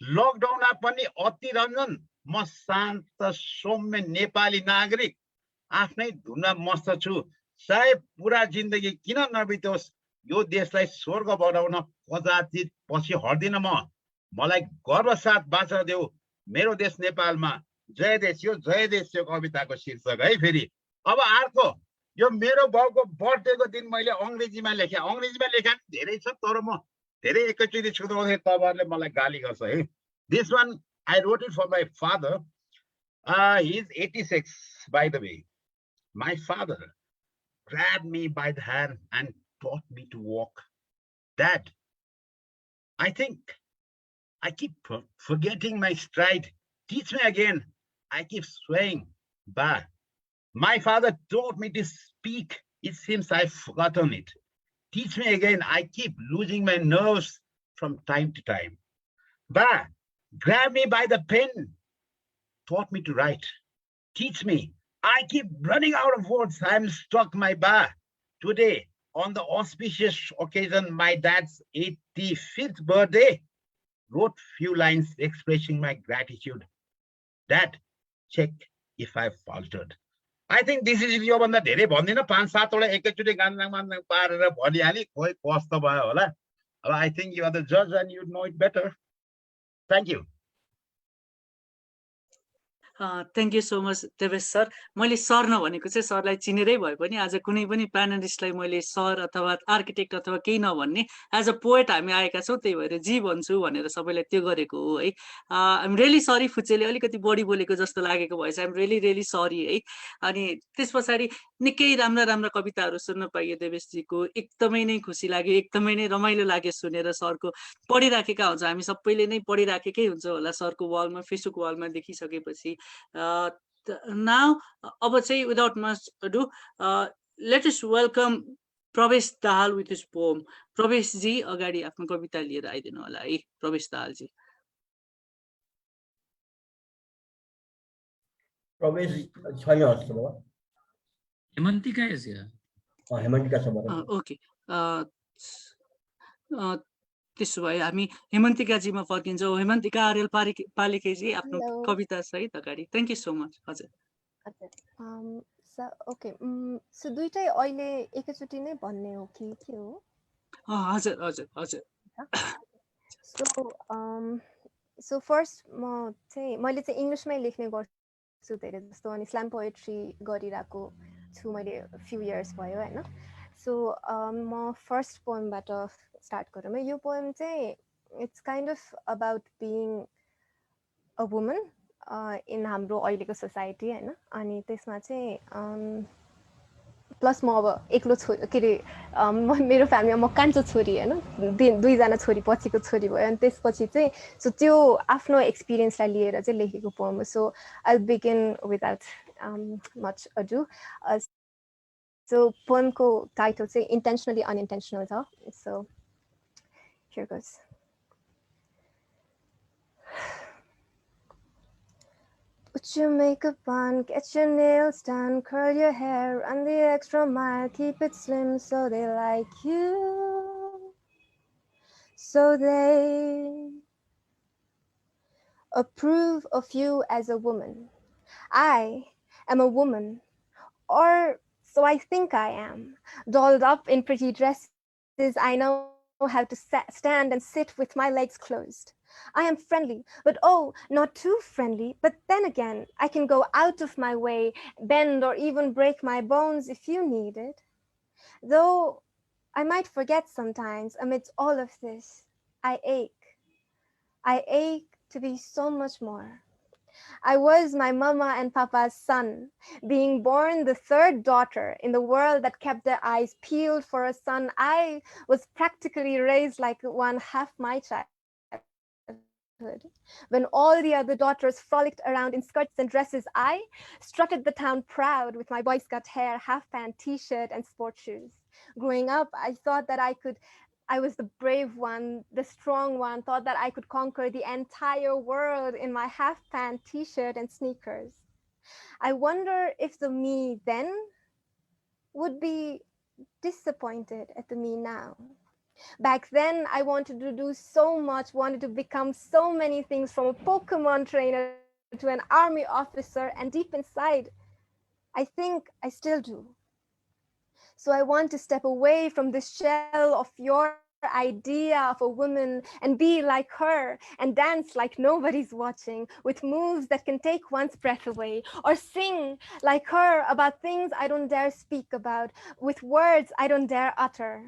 S9: लकडाउनमा पनि अति रञ्जन, म शान्त सौम्य नेपाली नागरिक। आफ्नै धुनमा मस्त छु, चाहे पुरा जिन्दगी किन नबितोस्। यो देशलाई स्वर्ग बनाउन कदाचित पछि हट्दिन म। मलाई गर्व साथ बाँच्न देऊ मेरो देश नेपालमा। जय देश। यो जय देश यो कविताको शीर्षक है। फेरि अब अर्को यो मेरो बाउको बर्थडेको दिन मैले अङ्ग्रेजीमा लेखेँ। अङ्ग्रेजीमा लेखा धेरै छ, तर म धेरै एकैचोटि छुट्याउँदै तपाईँहरूले मलाई गाली गर्छ है। This one I wrote it for my father. He is 86 by the way. My father grabbed me by the hand and taught me to walk. Dad, I think I keep forgetting my stride. Teach me again. I keep swaying. Ba, my father taught me to speak. It seems I've forgotten it. Teach me again. I keep losing my nerves from time to time. Ba, grab me by the pen. Taught me to write. Teach me. I keep running out of words. I'm stuck, my ba. Today, on the auspicious occasion, my dad's 85th birthday, wrote few lines expressing my gratitude. Dad, check if I faltered. I think this is यो भन्दा धेरै भन्दिनँ, 5-7 वटा एकैचोटि गाना पारेर भनिहालेँ, खोइ कस्तो भयो होला। अब I think you are the judge and you know it better. Thank you.
S2: Thank you so much Devesh sir. मैले सर नभनेको चाहिँ सरलाई चिनेरै भए पनि आज कुनै पनि प्यानलिस्टलाई मैले सर अथवा आर्किटेक्ट अथवा केही नभन्ने, एज अ पोएट हामी आएका छौँ, त्यही भएर जी भन्छु भनेर सबैलाई त्यो गरेको हो है। आइएम रियली सरी, फुच्चेले अलिकति बढी बोलेको जस्तो लागेको भएछ, आइएम रियली सरी है। अनि त्यस पछाडि निकै राम्रा राम्रा कविताहरू सुन्न पाइयो देवेशजीको, एकदमै नै खुसी लाग्यो, एकदमै नै रमाइलो लाग्यो सुनेर। सरको पढिराखेका हुन्छ, हामी सबैले नै पढिराखेकै हुन्छ होला सरको वालमा, फेसबुक वालमा देखिसकेपछि। Now, अब चाहिँ without much ado, let us welcome प्रवेश दाहाल with his poem. प्रवेश जी अगाडि आफ्नो कविता लिएर आइदिनु होला है, प्रवेश दाहाल जी।
S6: प्रवेश छैन जस्तो भयो।
S4: हेमन्तिका is here.
S6: हेमन्तिका छ मलाई।
S2: ओके, त्यसो भए हामी हेमन्तिकाजीमा फर्किन्छौँ। हेमन्तिका आर्यल पालिकेजी आफ्नो कविता सहित अगाडि। Thank you so much. हजुर
S14: ओके, सो दुईटै अहिले एकैचोटि नै भन्ने हो कि के हो?
S2: हजुर हजुर हजुर।
S14: सो फर्स्ट मैले चाहिँ इङ्ग्लिसमै लेख्ने गर्छु छु धेरै जस्तो अनि स्ल्याम पोएट्री गरिरहेको छु मैले फ्यु इयर्स भयो हैन सो म फर्स्ट पोएमबाट स्टार्ट गरौँ है यो पोएम चाहिँ it's kind of about being a woman in हाम्रो अहिलेको सोसाइटी हैन अनि त्यसमा चाहिँ प्लस म अब एक्लो छोरी के अरे मेरो फ्यामिलीमा म कान्छो छोरी होइन दुईजना छोरी पछिको छोरी भयो अनि त्यसपछि चाहिँ सो त्यो आफ्नो एक्सपिरियन्सलाई लिएर चाहिँ लेखेको पोएम हो so I begin without much ado so पोएमको टाइटल चाहिँ इन्टेन्सनली अनइन्टेन्सनल छ so here goes Put your makeup on, get your nails done, curl your hair, run the extra mile, keep it slim so they like you, so they approve of you as a woman. I am a woman, or so I think I am, dolled up in pretty dresses. I know how to stand and sit with my legs closed. I am friendly, but oh, not too friendly. But then again, I can go out of my way, bend or even break my bones if you need it. Though I might forget sometimes amidst all of this, I ache. I ache to be so much more. I was my mama and papa's son, being born the third daughter in the world that kept their eyes peeled for a son. I was practically raised like one half my child. When all the other daughters frolicked around in skirts and dresses, I strutted the town proud with my Boy Scout hair, half pant, t-shirt, and sport shoes. Growing up, I thought that I was the brave one, the strong one, thought that I could conquer the entire world in my half pant, t-shirt, and sneakers. I wonder if the me then would be disappointed at the me now. Back then, I wanted to do so much, wanted to become so many things, from a Pokemon trainer to an army officer, and deep inside, I think I still do. So I want to step away from the shell of your idea of a woman and be like her and dance like nobody's watching, with moves that can take one's breath away, or sing like her about things I don't dare speak about, with words I don't dare utter.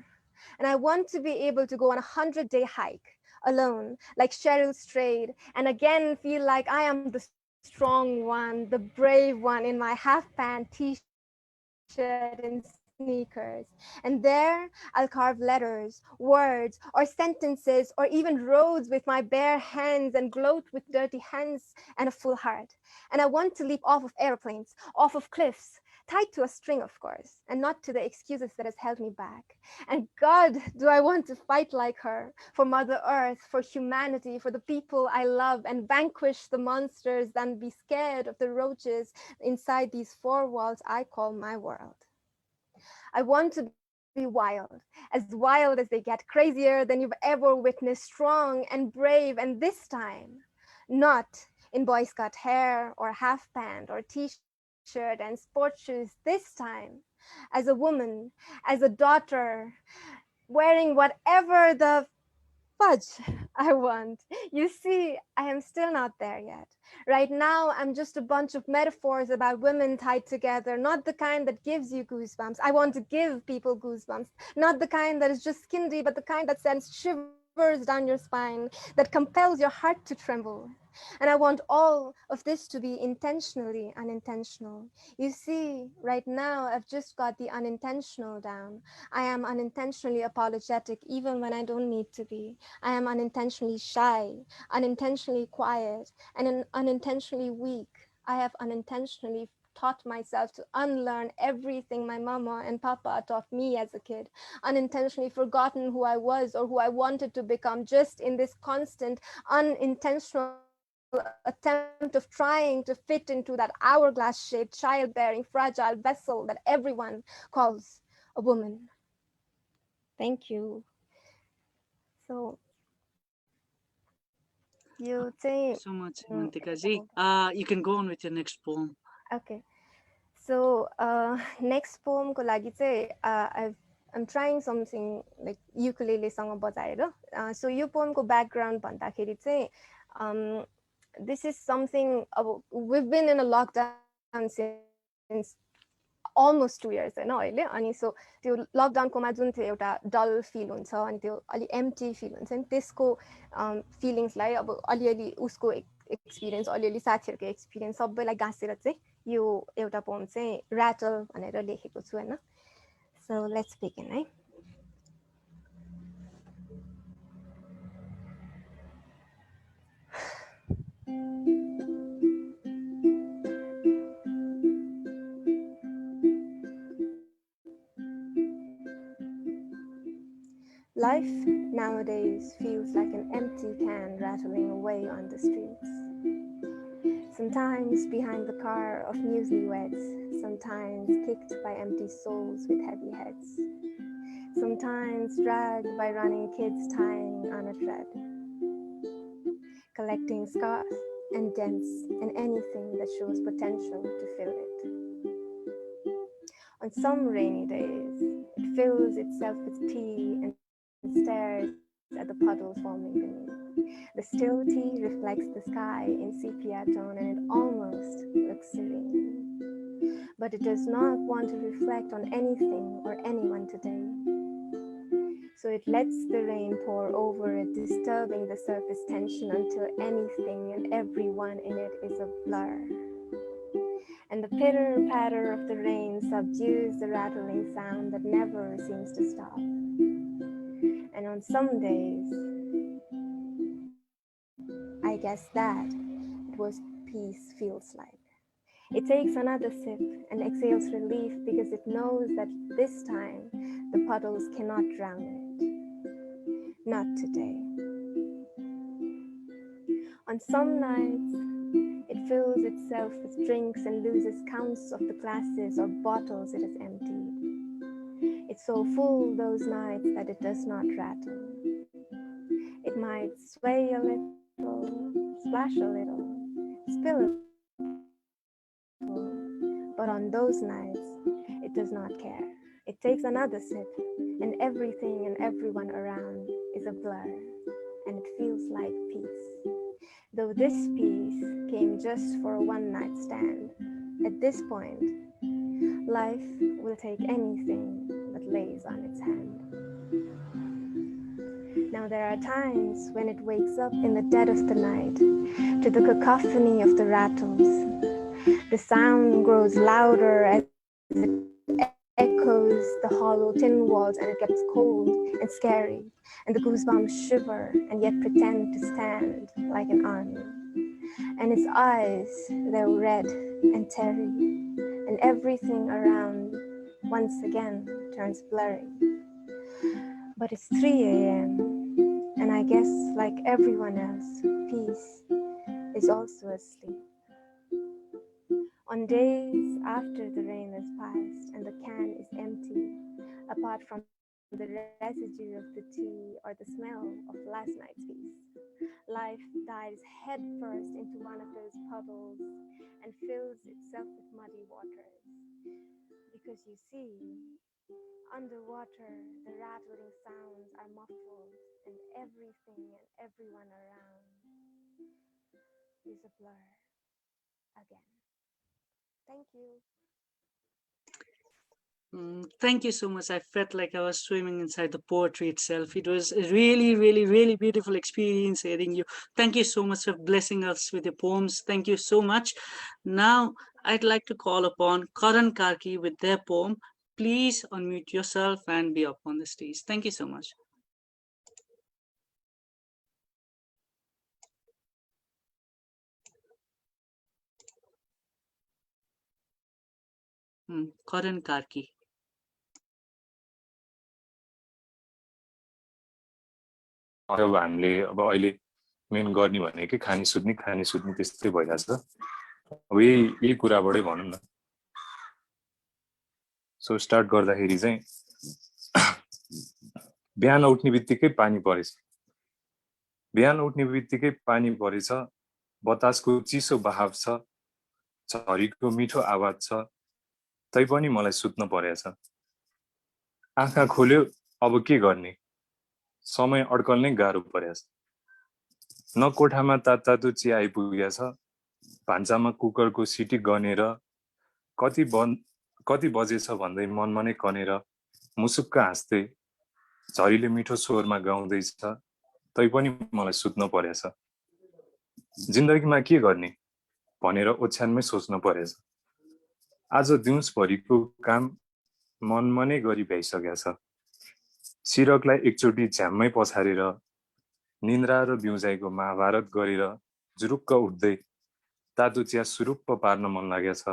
S14: And I want to be able to go on a 100-day hike alone, like Cheryl Strayed, and again feel like I am the strong one, the brave one in my half pant, t-shirt, and sneakers. And there I'll carve letters, words, or sentences, or even roads with my bare hands, and gloat with dirty hands and a full heart. And I want to leap off of airplanes, off of cliffs, tied to a string, of course, and not to the excuses that has held me back. And God, do I want to fight like her, for Mother Earth, for humanity, for the people I love, and vanquish the monsters than be scared of the roaches inside these four walls I call my world. I want to be wild as they get, crazier than you've ever witnessed, strong and brave, and this time, not in Boy Scout hair or half pant or t-shirt and sports shoes, this time as a woman, as a daughter, wearing whatever the fudge I want. You see, I am still not there yet. Right now, I'm just a bunch of metaphors about women tied together, not the kind that gives you goosebumps. I want to give people goosebumps, not the kind that is just skin deep, but the kind that sends shivers down your spine, that compels your heart to tremble. And I want all of this to be intentionally unintentional. You see, right now, I've just got the unintentional down. I am unintentionally apologetic, even when I don't need to be. I am unintentionally shy, unintentionally quiet, and unintentionally weak. I have unintentionally taught myself to unlearn everything my mama and papa taught me as a kid, unintentionally forgotten who I was or who I wanted to become, just in this constant unintentional attempt of trying to fit into that hourglass-shaped, childbearing, fragile vessel that everyone calls a woman. Thank you. So, you say
S2: so much, Mantika ji. You can go on with your next poem.
S14: Okay. So, next poem ko lagi चाहिँ I'm trying something like ukulele सँग बजाएर. So यो poem को background भन्दाखेरि चाहिँ this is something we've been in a lockdown since almost 2 years हैन अहिले अनि सो त्यो लकडाउनकोमा जुन थियो एउटा डल फिल हुन्छ अनि त्यो अलि एम्प्टी फिल हुन्छ नि त्यसको फिलिङ्सलाई अब अलिअलि उसको एक्सपिरियन्स अलिअलि साथीहरूको एक्सपिरियन्स सबैलाई गाँसेर चाहिँ यो एउटा पोएम चाहिँ ऱ्याटल भनेर लेखेको छु हैन सो लेट्स बिगिन है Life nowadays feels like an empty can rattling away on the streets. Sometimes behind the car of newlyweds, sometimes kicked by empty souls with heavy heads, sometimes dragged by running kids tying on a thread, collecting scars and dents and anything that shows potential to fill it. On some rainy days, it fills itself with tea and stares at the puddles forming beneath. The still tea reflects the sky in sepia tone and it almost looks serene. But it does not want to reflect on anything or anyone today. So it lets the rain pour over it, disturbing the surface tension until anything and everyone in it is a blur. And the pitter-patter of the rain subdues the rattling sound that never seems to stop. And on some days, I guess that it was peace feels like. It takes another sip and exhales relief because it knows that this time the puddles cannot drown it. Not today. On some nights, it fills itself with drinks and loses counts of the glasses or bottles it has emptied. It's so full those nights that it does not rattle. It might sway a little, splash a little, spill a little, but on those nights, it does not care. It takes another sip, and everything and everyone around is a blur, and it feels like peace. Though this peace came just for a one-night stand, at this point, life will take anything that lays on its hand. Now there are times when it wakes up in the dead of the night to the cacophony of the rattles. The sound grows louder as it echoes the hollow tin walls and it gets cold and scary and the goosebumps shiver and yet pretend to stand like an army. And its eyes, they're red and teary and everything around once again turns blurry. But it's 3 a.m. and I guess like everyone else, peace is also asleep. On days after the rain has passed and the can is empty, apart from the residue of the tea or the smell of last night's feast, life dives headfirst into one of those puddles and fills itself with muddy waters. Because you see, underwater, the rattling sounds are muffled and everything and everyone around is a blur again. Thank you.
S2: Thank you so much. I felt like I was swimming inside the poetry itself. It was a really, really, really beautiful experience hearing you. Thank you so much for blessing us with your poems. Thank you so much. Now, I'd like to call upon Karan Karki with their poem. Please unmute yourself and be up on the stage. Thank you so much. Karan Karki.
S15: अब हामीले अब अहिले मेन गर्ने भनेकै खानी सुत्ने त्यस्तै भइरहेछ अब यही कुराबाटै भनौँ न सो स्टार्ट गर्दाखेरि चाहिँ बिहान उठ्ने बित्तिकै पानी परेछ बतासको चिसो बहाव छ झरीको मिठो आवाज छ तैपनि मलाई सुत्न परेछ आँखा खोल्यो अब के गर्ने समय अड्कल नै गाह्रो परेछ न कोठामा तातो चिया आइपुगेछ, भान्सामा कुकरको सिटी गनेर, कति बजेछ भन्दै मनमा नै कनेर, मुसुक्क हाँस्दै झरीले मिठो स्वरमा गाउँदैछ, तैपनि मलाई सुत्न परेछ। जिन्दगीमा के गर्ने भनेर ओछ्यानमै सोच्न परेछ। आज दिउँसभरिको काम मनमा नै गरी भ्याइसकेछ। सिरकलाई एकचोटि झ्याम्मै पछारेर, निन्द्रा र बिउजाइको महाभारत गरेर जुरुक्क उठ्दै तातो चिया सुरुप्प पार्न मन लागेछ।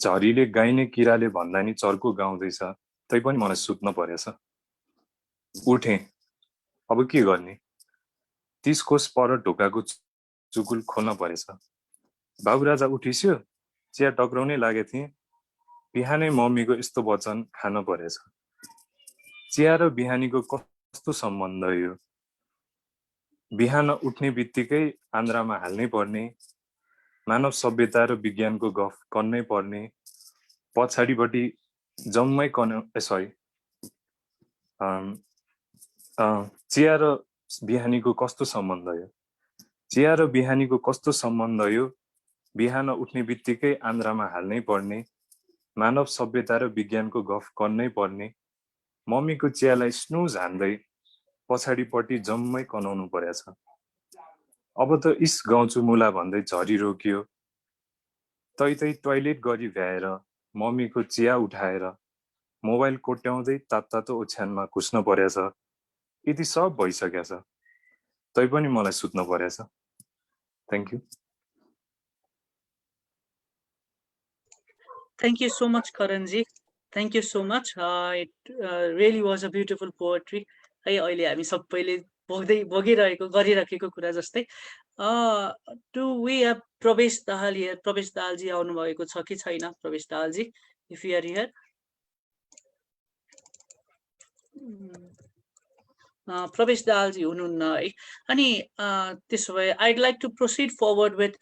S15: झरीले गाइने किराले भन्दा नि चर्को गाउँदैछ, तैपनि मलाई सुत्न परेछ। उठे, अब के गर्ने? 30 कोस पर ढोकाको चुकुल खोल्न परेछ। बाबुराजा उठिस्यो, चिया टक्राउनै लागे थिएँ, बिहानै मम्मीको यस्तो वचन खान परेछ। चिया र बिहानीको कस्तो सम्बन्ध यो? बिहान उठ्ने बित्तिकै आन्द्रामा हाल्नै पर्ने, मानव सभ्यता र विज्ञानको गफ गर्नै पर्ने, पछाडिपट्टि जम्मै चिया र बिहानीको कस्तो सम्बन्ध यो? चिया र बिहानीको कस्तो सम्बन्ध यो? बिहान उठ्ने बित्तिकै आन्द्रामा हाल्नै पर्ने, मानव सभ्यता र विज्ञानको गफ गर्नै पर्ने, मम्मीको चियालाई स्नुज हान्दै पछाडिपट्टि जम्मै कनाउनु परेछ। अब त इस गाउँछु मुला भन्दै झरी रोकियो, तै टोइलेट गरी भ्याएर मम्मीको चिया उठाएर मोबाइल कोट्याउँदै तातो ओछ्यानमा घुस्न परेछ। यति सब भइसकेछ, तैपनि मलाई सुत्न परेछ। Thank you.
S2: Thank you so much, Karanji. Thank you so much. It really was a beautiful poetry. है अहिले हामी सबैले बगिरहेको गरिराखेको कुरा जस्तै। Do we have प्रवेश दाहाल here? प्रवेश दाहालजी आउनु भएको छ कि छैन? प्रवेश दाहालजी, if you are here. प्रवेश दाहालजी हुनुहुन्न है। अनि त्यसो भए I'd like to proceed forward with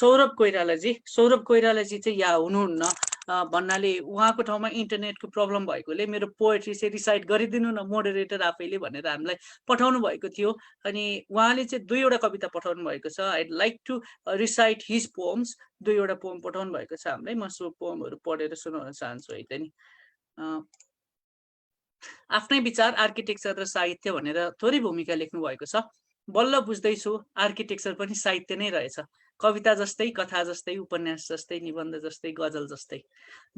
S2: Saurabh Koirala ji. Saurabh Koirala ji चाहिँ यहाँ हुनुहुन्न भन्नाले उहाँको ठाउँमा इन्टरनेटको प्रब्लम भएकोले मेरो पोएट्री चाहिँ रिसाइट गरिदिनु न मोडरेटर आफैले भनेर हामीलाई पठाउनु भएको थियो। अनि उहाँले चाहिँ 2वटा कविता पठाउनु भएको छ। I'd like to recite his poems। 2वटा पोम पठाउनु भएको छ हामीलाई। म सो पोमहरू पढेर सुनाउन चाहन्छु है त नि। आफ्नै विचार आर्किटेक्चर र साहित्य भनेर थोरै भूमिका लेख्नु भएको छ। बल्ल बुझ्दैछु आर्किटेक्चर पनि साहित्य नै रहेछ। कविता जस्तै, कथा जस्तै, उपन्यास जस्तै, निबन्ध जस्तै, गजल जस्तै।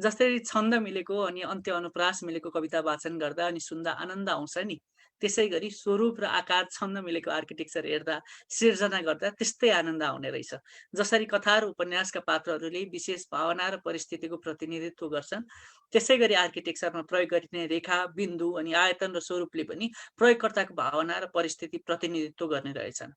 S2: जसरी छन्द मिलेको अनि अन्त्य अनुप्रास मिलेको कविता वाचन गर्दा अनि सुन्दा आनन्द आउँछ नि, त्यसै गरी स्वरूप र आकार छन्द मिलेको आर्किटेक्चर हेर्दा सिर्जना गर्दा त्यस्तै आनन्द आउने रहेछ। जसरी कथा र उपन्यासका पात्रहरूले विशेष भावना र परिस्थितिको प्रतिनिधित्व गर्छन्, त्यसै गरी आर्किटेक्चरमा प्रयोग गरिने रेखा, बिन्दु अनि आयतन र स्वरूपले पनि प्रयोगकर्ताको भावना र परिस्थिति प्रतिनिधित्व गर्ने रहेछन्।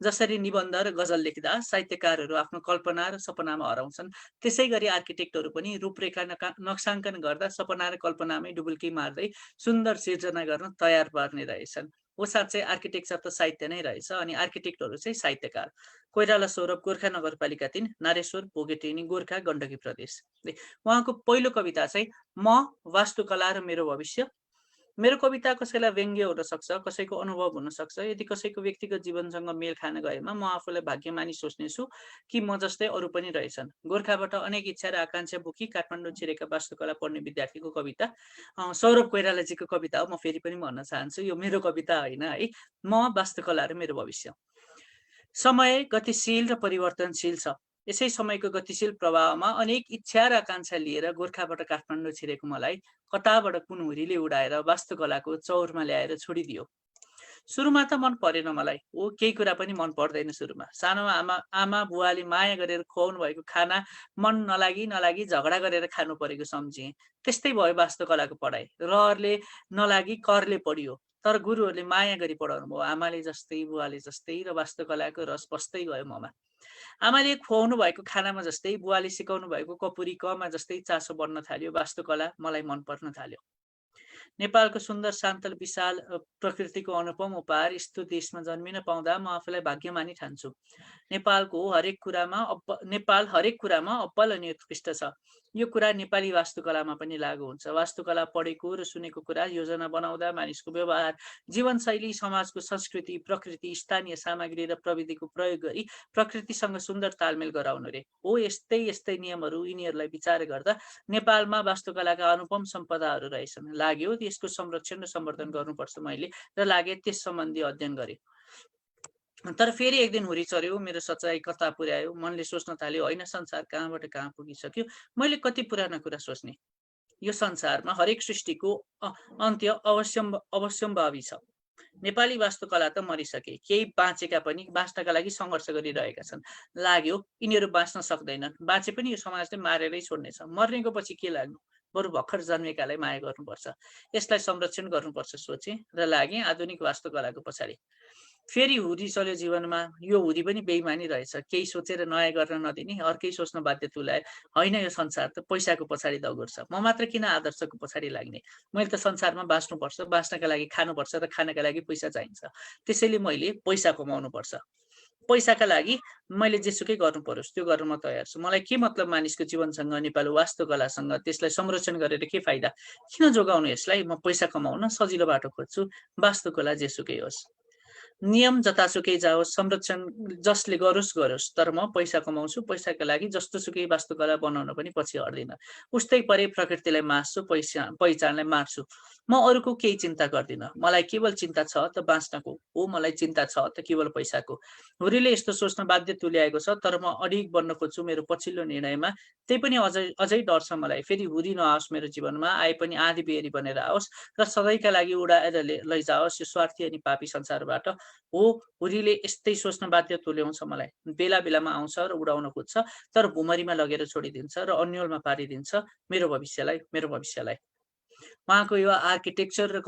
S2: जसरी निबन्ध र गजल लेख्दा साहित्यकारहरू आफ्नो कल्पना र सपनामा हराउँछन्, त्यसै गरी आर्किटेक्टहरू पनि रूपरेखा नक्साङ्कन गर्दा सपना र कल्पनामै डुबुल्की मार्दै सुन्दर सिर्जना गर्न तयार पार्ने रहेछन्। हो साँच्चै आर्किटेक्चर त साहित्य नै रहेछ अनि आर्किटेक्टहरू चाहिँ साहित्यकार। कोइराला सौरभ, गोर्खा नगरपालिका 3, नारेश्वर, बोगेटेनी, गोर्खा, गण्डकी प्रदेश। उहाँको पहिलो कविता चाहिँ म, वास्तुकला र मेरो भविष्य। मेरो कविता कसैलाई व्यङ्ग्य हुन सक्छ, कसैको अनुभव हुन सक्छ। यदि कसैको व्यक्तिगत जीवनसँग मेल खान गएमा म आफूलाई भाग्यमानी सोच्नेछु कि म जस्तै अरू पनि रहेछन्। गोर्खाबाट अनेक इच्छा र आकांक्षा बोकी काठमाडौँ छिरेका वास्तुकला पढ्ने विद्यार्थीको कविता। सौरभ कोइरालाजीको कविता हो। म फेरि पनि भन्न चाहन्छु, यो मेरो कविता होइन है। म, वास्तुकला र मेरो भविष्य। समय गतिशील र परिवर्तनशील छ। यसै समयको गतिशील प्रभावमा अनेक इच्छा र आकांक्षा लिएर गोर्खाबाट काठमाडौँ छिरेको मलाई कताबाट कुन हुरीले उडाएर वास्तुकलाको चौरमा ल्याएर छोडिदियो। सुरुमा त मन परेन मलाई, हो केही कुरा पनि मन पर्दैन सुरुमा। सानोमा आमा बुवाले माया गरेर खुवाउनु भएको खाना मन नलागी झगडा गरेर खानु परेको सम्झिएँ। त्यस्तै भयो वास्तुकलाको पढाइ। रहरले नलागी करले पढियो, तर गुरुहरूले माया गरी पढाउनु भयो। आमाले जस्तै, बुवाले जस्तै र वास्तुकलाको रस बस्दै गयो ममा। आमाले खुवाउनु भएको खानामा जस्तै, बुवाले सिकाउनु भएको कपुरी कमा जस्तै चासो बढ्न थाल्यो। वास्तुकला मलाई मन पर्न थाल्यो। नेपालको सुन्दर शान्त विशाल प्रकृतिको अनुपम उपहार यस्तो देशमा जन्मिन पाउँदा म आफूलाई भाग्यमानी ठान्छु। नेपाल हरेक कुरामा अब्बल अनि उत्कृष्ट छ। यो कुरा नेपाली वास्तुकलामा पनि लागू हुन्छ। वास्तुकला पढेको र सुनेको कुरा योजना बनाउँदा मानिसको व्यवहार, जीवनशैली, समाजको संस्कृति, प्रकृति, स्थानीय सामग्री र प्रविधिको प्रयोग गरी प्रकृतिसँग सुन्दर तालमेल गराउनु रे हो। यस्तै नियमहरू यिनीहरूलाई विचार गर्दा नेपालमा वास्तुकलाका अनुपम सम्पदाहरू रहेछन्। लाग्यो यसको संरक्षण र सम्वर्धन गर्नुपर्छ मैले, र लागे त्यस सम्बन्धी अध्ययन गरे। तर फेरि एक दिन हुरी चर्यो, मेरो सच्चाइ कता पुर्यायो। मनले सोच्न थाल्यो, होइन संसार कहाँबाट कहाँ पुगिसक्यो, मैले कति पुराना कुरा सोच्ने। यो संसारमा हरेक सृष्टिको अन्त्य अवश्यम्भावी छ। नेपाली वास्तुकला त मरिसके, केही बाँचेका पनि बाँच्नका लागि सङ्घर्ष गरिरहेका छन्। लाग्यो यिनीहरू बाँच्न सक्दैनन्, बाँचे पनि यो समाजले मारेरै छोड्नेछ। मर्नेको पछि के लाग्नु, बरु भर्खर जन्मेकालाई माया गर्नुपर्छ, यसलाई संरक्षण गर्नुपर्छ सोचे र लागे आधुनिक वास्तुकलाको पछाडि। फेरि हुरी चल्यो जीवनमा। यो हुरी पनि बेइमानी रहेछ, केही सोचेर नयाँ गर्न नदिने, अर्कै सोच्न बाध्य तुल्याए। होइन यो संसार त पैसाको पछाडि दौड्छ, म मात्र किन आदर्शको पछाडि लाग्ने। मैले त संसारमा बाँच्नुपर्छ, बाँच्नका लागि खानुपर्छ र खानका लागि पैसा चाहिन्छ। त्यसैले मैले पैसा कमाउनु पर्छ। पैसाका लागि मैले जेसुकै गर्नु परोस् त्यो गर्न म तयार छु। मलाई के मतलब मानिसको जीवनसँग, नेपाली वास्तुकलासँग, त्यसलाई संरक्षण गरेर के फाइदा? किन जोगाउनु यसलाई? म पैसा कमाउन सजिलो बाटो खोज्छु, वास्तुकला जेसुकै होस्, नियम जतासुकै जाओस्, संरक्षण जसले गरोस्, तर म पैसा कमाउँछु। पैसाका लागि जस्तोसुकै वास्तुकला बनाउन पनि पछि हट्दिनँ। उस्तै परे प्रकृतिलाई मार्छु, पहिचानलाई मार्छु। म अरूको केही चिन्ता गर्दिनँ। मलाई केवल चिन्ता छ त बाँच्नको हो, मलाई चिन्ता छ त केवल पैसाको। हुरीले यस्तो सोच्न बाध्य तुल्याएको छ, तर म अडिग बन्न खोज्छु मेरो पछिल्लो निर्णयमा। त्यही पनि अझै डर छ मलाई, फेरि हुरी नआओस् मेरो जीवनमा, आए पनि आधी बेरी बनेर आओस् र सधैँका लागि उडाएर लैजाओस् यो स्वार्थी अनि पापी संसारबाट। हो, हुरीले यस्तै सोच्न बाध्य तुल्याउँछ मलाई। बेला बेलामा आउँछ र उडाउन खोज्छ, तर भुमरीमा लगेर छोडिदिन्छ र अन्यलमा पारिदिन्छ मेरो भविष्यलाई। उहाँको यो आर्किटेक्चर र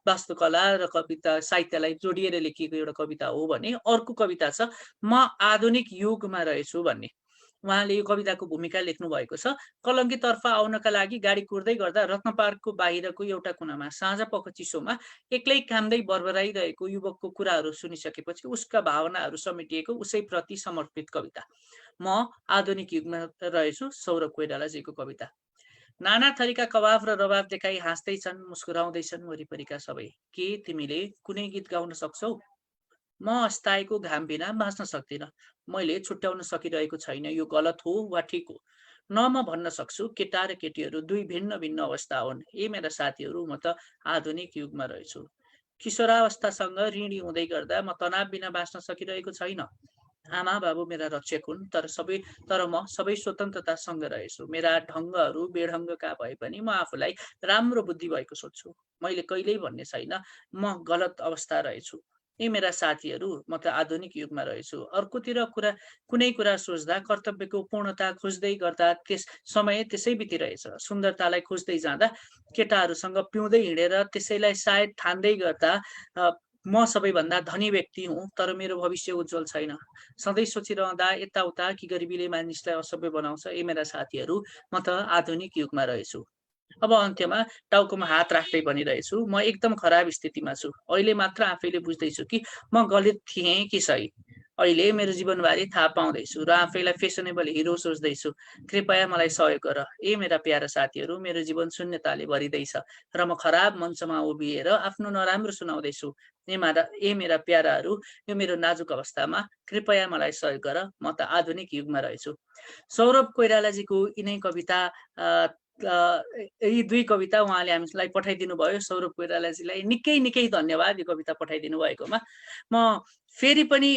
S2: वास्तुकला र कविता साहित्यलाई जोडिएर लेखिएको एउटा कविता हो भने अर्को कविता छ म आधुनिक युगमा रहेछु भन्ने। उहाँले यो कविताको भूमिका लेख्नु भएको छ। कलङ्कीतर्फ आउनका लागि गाडी कुर्दै गर्दा रत्न पार्कको बाहिरको एउटा कुनामा साँझ पख चिसोमा एक्लै कामदै बरबराइरहेको युवकको कुराहरू सुनिसकेपछि उसका भावनाहरू समेटिएको उसैप्रति समर्पित कविता म आधुनिक युगमा रहेछु, सौरभ कोइरालाजीको कविता। नाना थरीका कबाब र रबाब देखाई हाँस्दैछन्, मुस्कुराउँदैछन् वरिपरिका सबै। के तिमीले कुनै गीत गाउन सक्छौ? म अस्ताएको घाम बिना बाँच्न सक्दिनँ। मैले छुट्याउन सकिरहेको छैन यो गलत हो वा ठिक हो। न म भन्न सक्छु केटा र केटीहरू दुई भिन्न भिन्न अवस्था हुन्। मेरा साथीहरू, म त आधुनिक युगमा रहेछु। किशोरावस्थासँग ऋणी हुँदै गर्दा म तनाव बिना बाँच्न सकिरहेको छैन। आमा बाबु मेरा रक्षक हुन्, तर म सबै स्वतन्त्रतासँग रहेछु। मेरा ढङ्गहरू बेढङ्गका भए पनि म आफूलाई राम्रो बुद्धि भएको सोच्छु। मैले कहिल्यै भन्ने छैन म गलत अवस्था रहेछु। मेरा साथीहरू, म त आधुनिक युगमा रहेछु। अर्कोतिर कुनै कुरा सोच्दा कर्तव्यको पूर्णता खोज्दै गर्दा त्यस समय त्यसै बितिरहेछ। सुन्दरतालाई खोज्दै जाँदा केटाहरूसँग पिउँदै हिँडेर त्यसैलाई सायद ठान्दै गर्दा म सबैभन्दा धनी व्यक्ति हुँ, तर मेरो भविष्य उज्जवल छैन। सधैँ सोचिरहँदा यताउता कि गरिबीले मानिसलाई असभ्य बनाउँछ। मेरा साथीहरू, म त आधुनिक युगमा रहेछु। अब अन्त्यमा टाउकोमा हात राख्दै भनिरहेछु, म एकदम खराब स्थितिमा छु। अहिले मात्र आफैले बुझ्दैछु कि म गलत थिएँ कि सही। अहिले मेरो जीवनबारे थाहा पाउँदैछु र आफैलाई फेसनेबल हिरो सोच्दैछु। कृपया मलाई सहयोग गर। मेरा प्यारा साथीहरू, मेरो जीवन शून्यताले भरिँदैछ र म खराब मञ्चमा उभिएर आफ्नो नराम्रो सुनाउँदैछु। मेरा प्याराहरू, यो मेरो नाजुक अवस्थामा कृपया मलाई सहयोग गर। म त आधुनिक युगमा रहेछु। सौरभ कोइरालाजीको यिनै कविता, यी दुई कविता उहाँले हामीलाई पठाइदिनु भयो। सौरभ कोइरालाजीलाई निकै धन्यवाद यो कविता पठाइदिनु भएकोमा। म फेरि पनि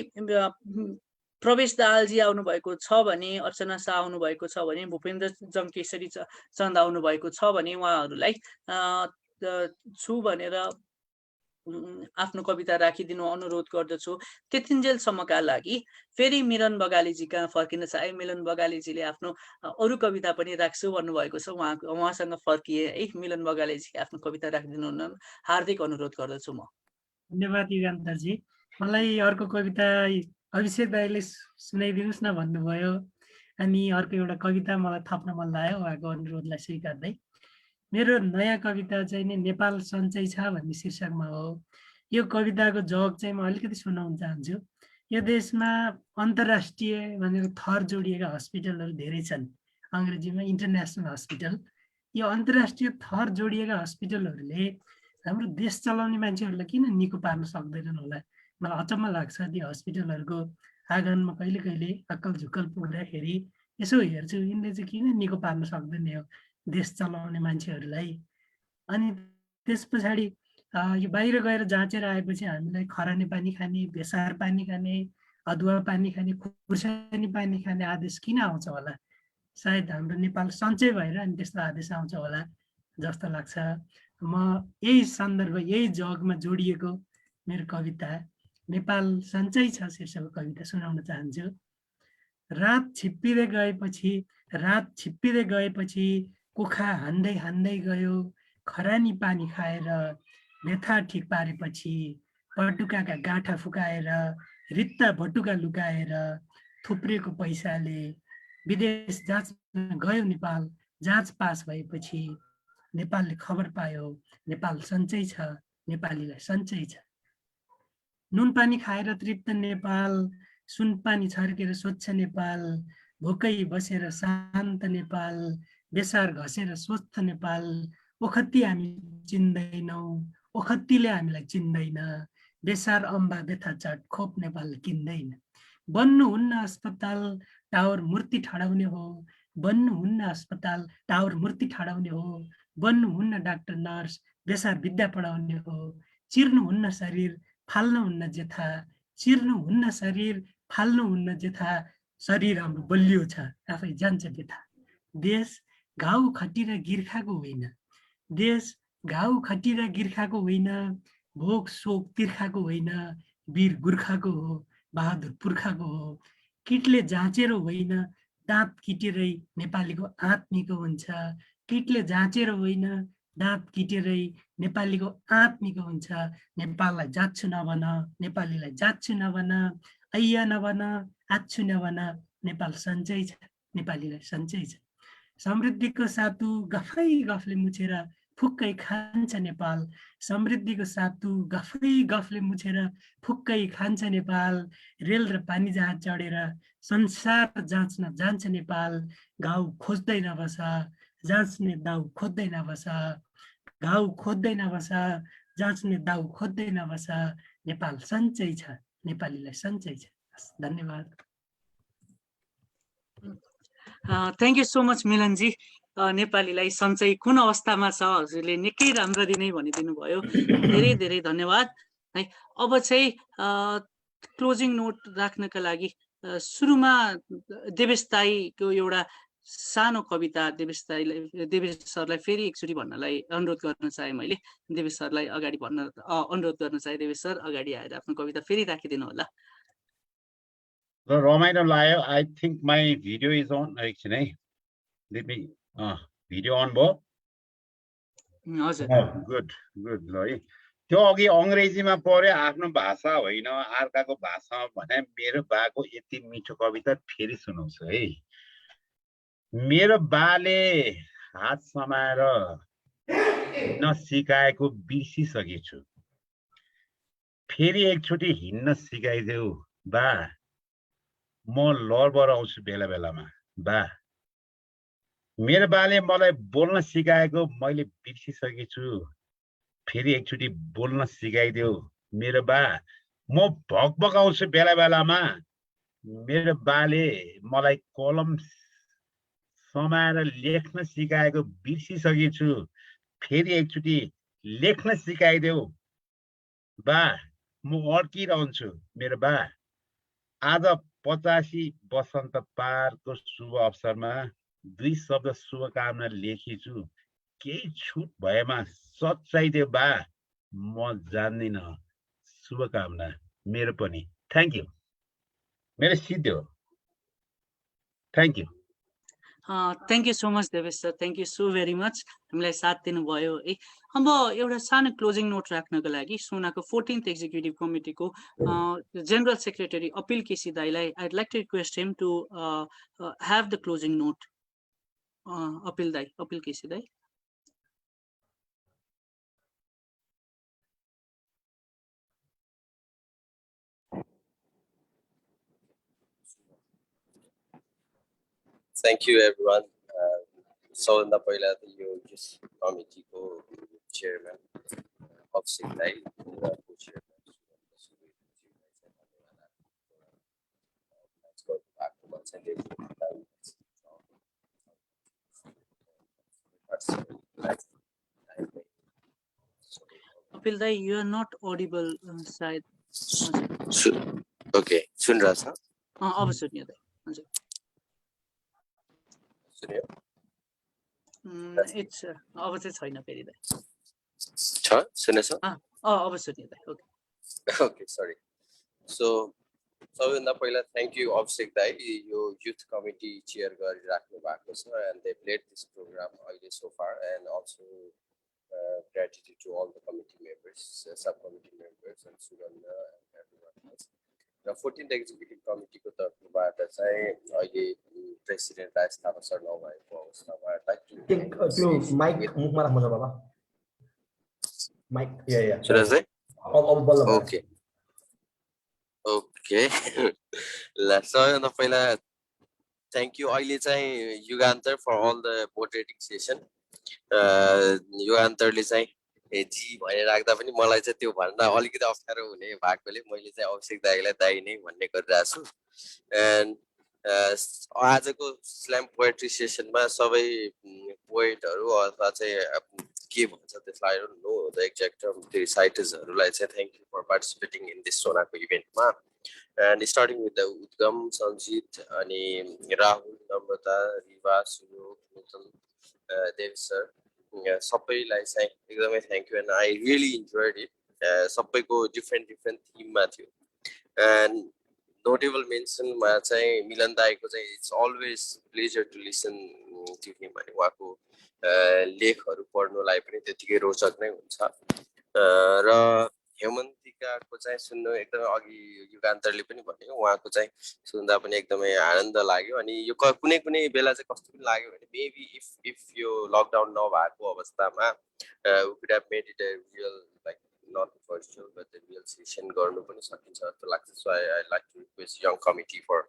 S2: प्रवेश दाहालजी आउनुभएको छ भने, अर्चना शाह आउनुभएको छ भने, भूपेन्द्र जमकेसरी चन्द आउनुभएको छ भने उहाँहरूलाई छु भनेर आफ्नो कविता राखिदिनु अनुरोध गर्दछु। त्यतिन्जेलसम्मका लागि फेरि मिलन बगालीजी कहाँ फर्किन चाहे। मिलन बगालीजीले आफ्नो अरू कविता पनि राख्छु भन्नुभएको छ। उहाँसँग फर्किए है। मिलन बगालीजी आफ्नो कविता राखिदिनु हार्दिक अनुरोध गर्दछु म।
S7: धन्यवाद युगान्तरजी। मलाई अर्को कविता अभिषेक दाईले सुनाइदिनुहोस् न भन्नुभयो, अनि अर्को एउटा कविता मलाई थप्न मन लाग्यो उहाँको अनुरोधलाई स्वीकार्दै। मेरो नयाँ कविता चाहिँ नि नेपाल सन्चै छ भन्ने शीर्षकमा हो। यो कविताको जग चाहिँ म अलिकति सुनाउन चाहन्छु। यो देशमा अन्तर्राष्ट्रिय भनेर थर जोडिएका हस्पिटलहरू धेरै छन्, अङ्ग्रेजीमा इन्टरनेसनल हस्पिटल। यो अन्तर्राष्ट्रिय थर जोडिएका हस्पिटलहरूले हाम्रो देश चलाउने मान्छेहरूलाई किन निको पार्न सक्दैनन् होला? मलाई अचम्म लाग्छ। ती हस्पिटलहरूको आँगनमा कहिले कहिले अक्कल झुक्कल पुग्दाखेरि यसो हेर्छु, यिनले चाहिँ किन निको पार्न सक्दैन यो देश चलाउने मान्छेहरूलाई? अनि त्यस पछाडि यो बाहिर गएर जाँचेर आएपछि हामीलाई खरानी पानी खाने, बेसार पानी खाने, अदुवा पानी खाने, खुर्सानी पानी खाने आदेश किन आउँछ होला? सायद हाम्रो नेपाल सञ्चय भएर अनि त्यस्तो आदेश आउँछ होला जस्तो लाग्छ। म यही सन्दर्भ, यही जगमा जोडिएको मेरो कविता नेपाल सञ्चय छ शीर्षकको कविता सुनाउन चाहन्छु। रात छिप्पिँदै गएपछि कुखा हान्दै हान्दै गयो, खरानी पानी खाएर व्यथा ठिक पारेपछि पटुकाका गाँठा फुकाएर रित्ता भटुका लुकाएर थुप्रेको पैसाले विदेश जाँच्न गयो नेपाल। जाँच पास भएपछि नेपालले खबर पायो नेपाल सञ्चय छ, नेपालीलाई सञ्चय छ। नुन पानी खाएर तृप्त नेपाल, सुन पानी छर्केर स्वच्छ नेपाल, भोकै बसेर शान्त नेपाल, बेसार घसेर स्वस्थ नेपाल। ओखत्ती हामी चिन्दैनौँ, ओखत्तीले हामीलाई चिन्दैन, बेसार अम्बा व्यथा चट खोप नेपालले किन्दैन। बन्नुहुन्न अस्पताल टावर मूर्ति ठडाउने हो, बन्नुहुन्न अस्पताल टावर मूर्ति ठडाउने हो, बन्नुहुन्न डाक्टर नर्स बेसार विद्या पढाउने हो। चिर्नुहुन्न शरीर फाल्नुहुन्न जेथा, चिर्नुहुन्न शरीर फाल्नुहुन्न जेथा, शरीर हाम्रो बलियो छ आफै जान्छ व्यथा। देश घाउ खटिएर गिर्खाको होइन, देश घाउ खटिएर गिर्खाको होइन, भोक शोक तिर्खाको होइन, वीर गुर्खाको हो, बहादुर पुर्खाको हो। किटले जाँचेर होइन, दाँत किटेरै नेपालीको आँत निको हुन्छ, किटले जाँचेर होइन, दाँत किटेरै नेपालीको आँत निको हुन्छ। नेपाललाई जाच्छु नभन, नेपालीलाई जाच्छु नभन, ऐया नभन, आच्छु नभन, नेपाल सञ्चय छ, नेपालीलाई सञ्चय छ। समृद्धिको सातु गफै गफले मुछेर फुक्कै खान्छ नेपाल, समृद्धिको सातु गफै गफले मुछेर फुक्कै खान्छ नेपाल। रेल र पानी जहाज चढेर संसार जाँच्न जान्छ नेपाल, घाउ खोज्दै नबस, जाँच्ने दाउ खोज्दै नबस, घाउ खोज्दै नबस, जाँच्ने दाउ खोज्दै नबस। नेपाल सञ्चय छ, नेपालीलाई सञ्चय छ। धन्यवाद।
S2: थ्याङ्क यू सो मच मिलनजी। नेपालीलाई सञ्चय कुन अवस्थामा छ हजुरले निकै राम्ररी नै भनिदिनु भयो। धेरै धेरै धन्यवाद है। अब चाहिँ क्लोजिङ नोट राख्नका लागि सुरुमा देवेश दाईको एउटा सानो कविता देवेश सरलाई फेरि एकचोटि भन्नलाई अनुरोध गर्न चाहे मैले। देवेश सरलाई अगाडि भन्न अनुरोध गर्न चाहे। देवेश सर अगाडि आएर आफ्नो कविता फेरि राखिदिनु होला।
S9: रमाइलो लाग्यो। I think my video is on. एकछिन है, भिडियो अन भयो?
S2: हजुर,
S9: गुड गुड। ल है, त्यो अघि अङ्ग्रेजीमा पढ्यो, आफ्नो भाषा होइन अर्काको भाषामा भने। मेरो बाको यति मिठो कविता फेरि सुनाउँछु है। मेरो बाले हात समाएर हिँड्न सिकाएको बिर्सिसकेछु, फेरि एकचोटि हिँड्न सिकाइदेऊ बा, म लरबर आउँछु बेला बेलामा बा। मेरो बाले मलाई बोल्न सिकाएको मैले बिर्सिसकेछु, फेरि एकचोटि बोल्न सिकाइदेऊ मेरो बा, म भकभक आउँछु बेला बेलामा। मेरो बाले मलाई कलम समाएर लेख्न सिकाएको बिर्सिसकेछु, फेरि एकचोटि लेख्न सिकाइदेऊ बा, म अड्किरहन्छु मेरो बा। आज 85 वसन्त पारको शुभ अवसरमा 2 शब्द शुभकामना लेखेछु, केही छुट भएमा सच्चाइदेऊ बा, म जान्दिन शुभकामना मेरो पनि। Thank you. मेरो सिद्धि हो। Thank you.
S2: Thank you so much Devesh sir, thank you so very much हामीलाई साथ दिनुभयो है। अब एउटा सानो क्लोजिङ नोट राख्नको लागि सोनाको 14th एक्जिक्युटिभ कमिटीको जनरल सेक्रेटरी अपिल केसी दाईलाई I'd like to request him to have the closing note. Apil दाई, अपिल केसी दाई।
S16: Thank you everyone. सबभन्दा पहिला त यो यस कमिटीको चेयरम्यान अभिषेक दाइ र
S2: Apil Dai, you are not audible side.
S16: Okay, सुनिरहेछ?
S2: अब सुनियो दाइ. हजुर.
S16: सुनियो?
S2: It's अब चाहिँ छैन फेरि दाइ.
S16: छ? सुनेछ?
S2: अब सुनियो दाइ. Okay.
S16: Okay, sorry. So सबभन्दा पहिला thank you अभिषेक दाइ यो youth committee chair गरिराख्नु भएको छ and they've led this program अहिले so far and also gratitude to all the committee members, subcommittee members and Sugandha and everyone else. The 14th executive committee को तर्फबाट चाहिँ अहिले president राज थापा सर नभएको अवस्थामा I'd like to
S6: mic मुखमा राख्नु बाबा. Mic. Yeah.
S16: Should I say?
S6: Okay.
S16: Okay. सबभन्दा पहिला thank you अहिले चाहिँ युगान्तर for all the moderating session. युगान्तरले चाहिँ जी भनेर राख्दा पनि मलाई चाहिँ त्यो भन्न अलिकति अप्ठ्यारो हुने भएकोले मैले चाहिँ अभिषेक दाइलाई दाइ नै भन्ने गरिरहेको छु. एन्ड आजको स्ल्याम पोएट्री सेसनमा सबै पोएटहरू अथवा चाहिँ के भन्छ त्यसलाई I don't know the exact term त्यो रिसाइटर्सहरूलाई चाहिँ thank you for participating in this सोनाको इभेन्टमा. And starting with the Udgam Sanjit अनि राहुल नम्रता रिवा सुयोग नूतन देव सर सबैलाई चाहिँ एकदमै thank you and I really enjoyed it. सबैको डिफ्रेन्ट थिममा थियो. एन्ड नोटेबल मेन्सनमा चाहिँ मिलन दाईको चाहिँ it's always pleasure to listen to him अनि उहाँको लेखहरू पढ्नुलाई पनि त्यतिकै रोचक नै हुन्छ. र हेमन्तिकाको चाहिँ सुन्नु एकदमै अघि युगान्तरले पनि भन्यो उहाँको चाहिँ सुन्दा पनि एकदमै आनन्द लाग्यो. अनि यो कुनै बेला चाहिँ कस्तो पनि लाग्यो भने मेबी इफ यो लकडाउन नभएको अवस्थामा we could have made it a real like not virtual but the real session गर्नु पनि सकिन्छ जस्तो लाग्छ. So I like to request young committee for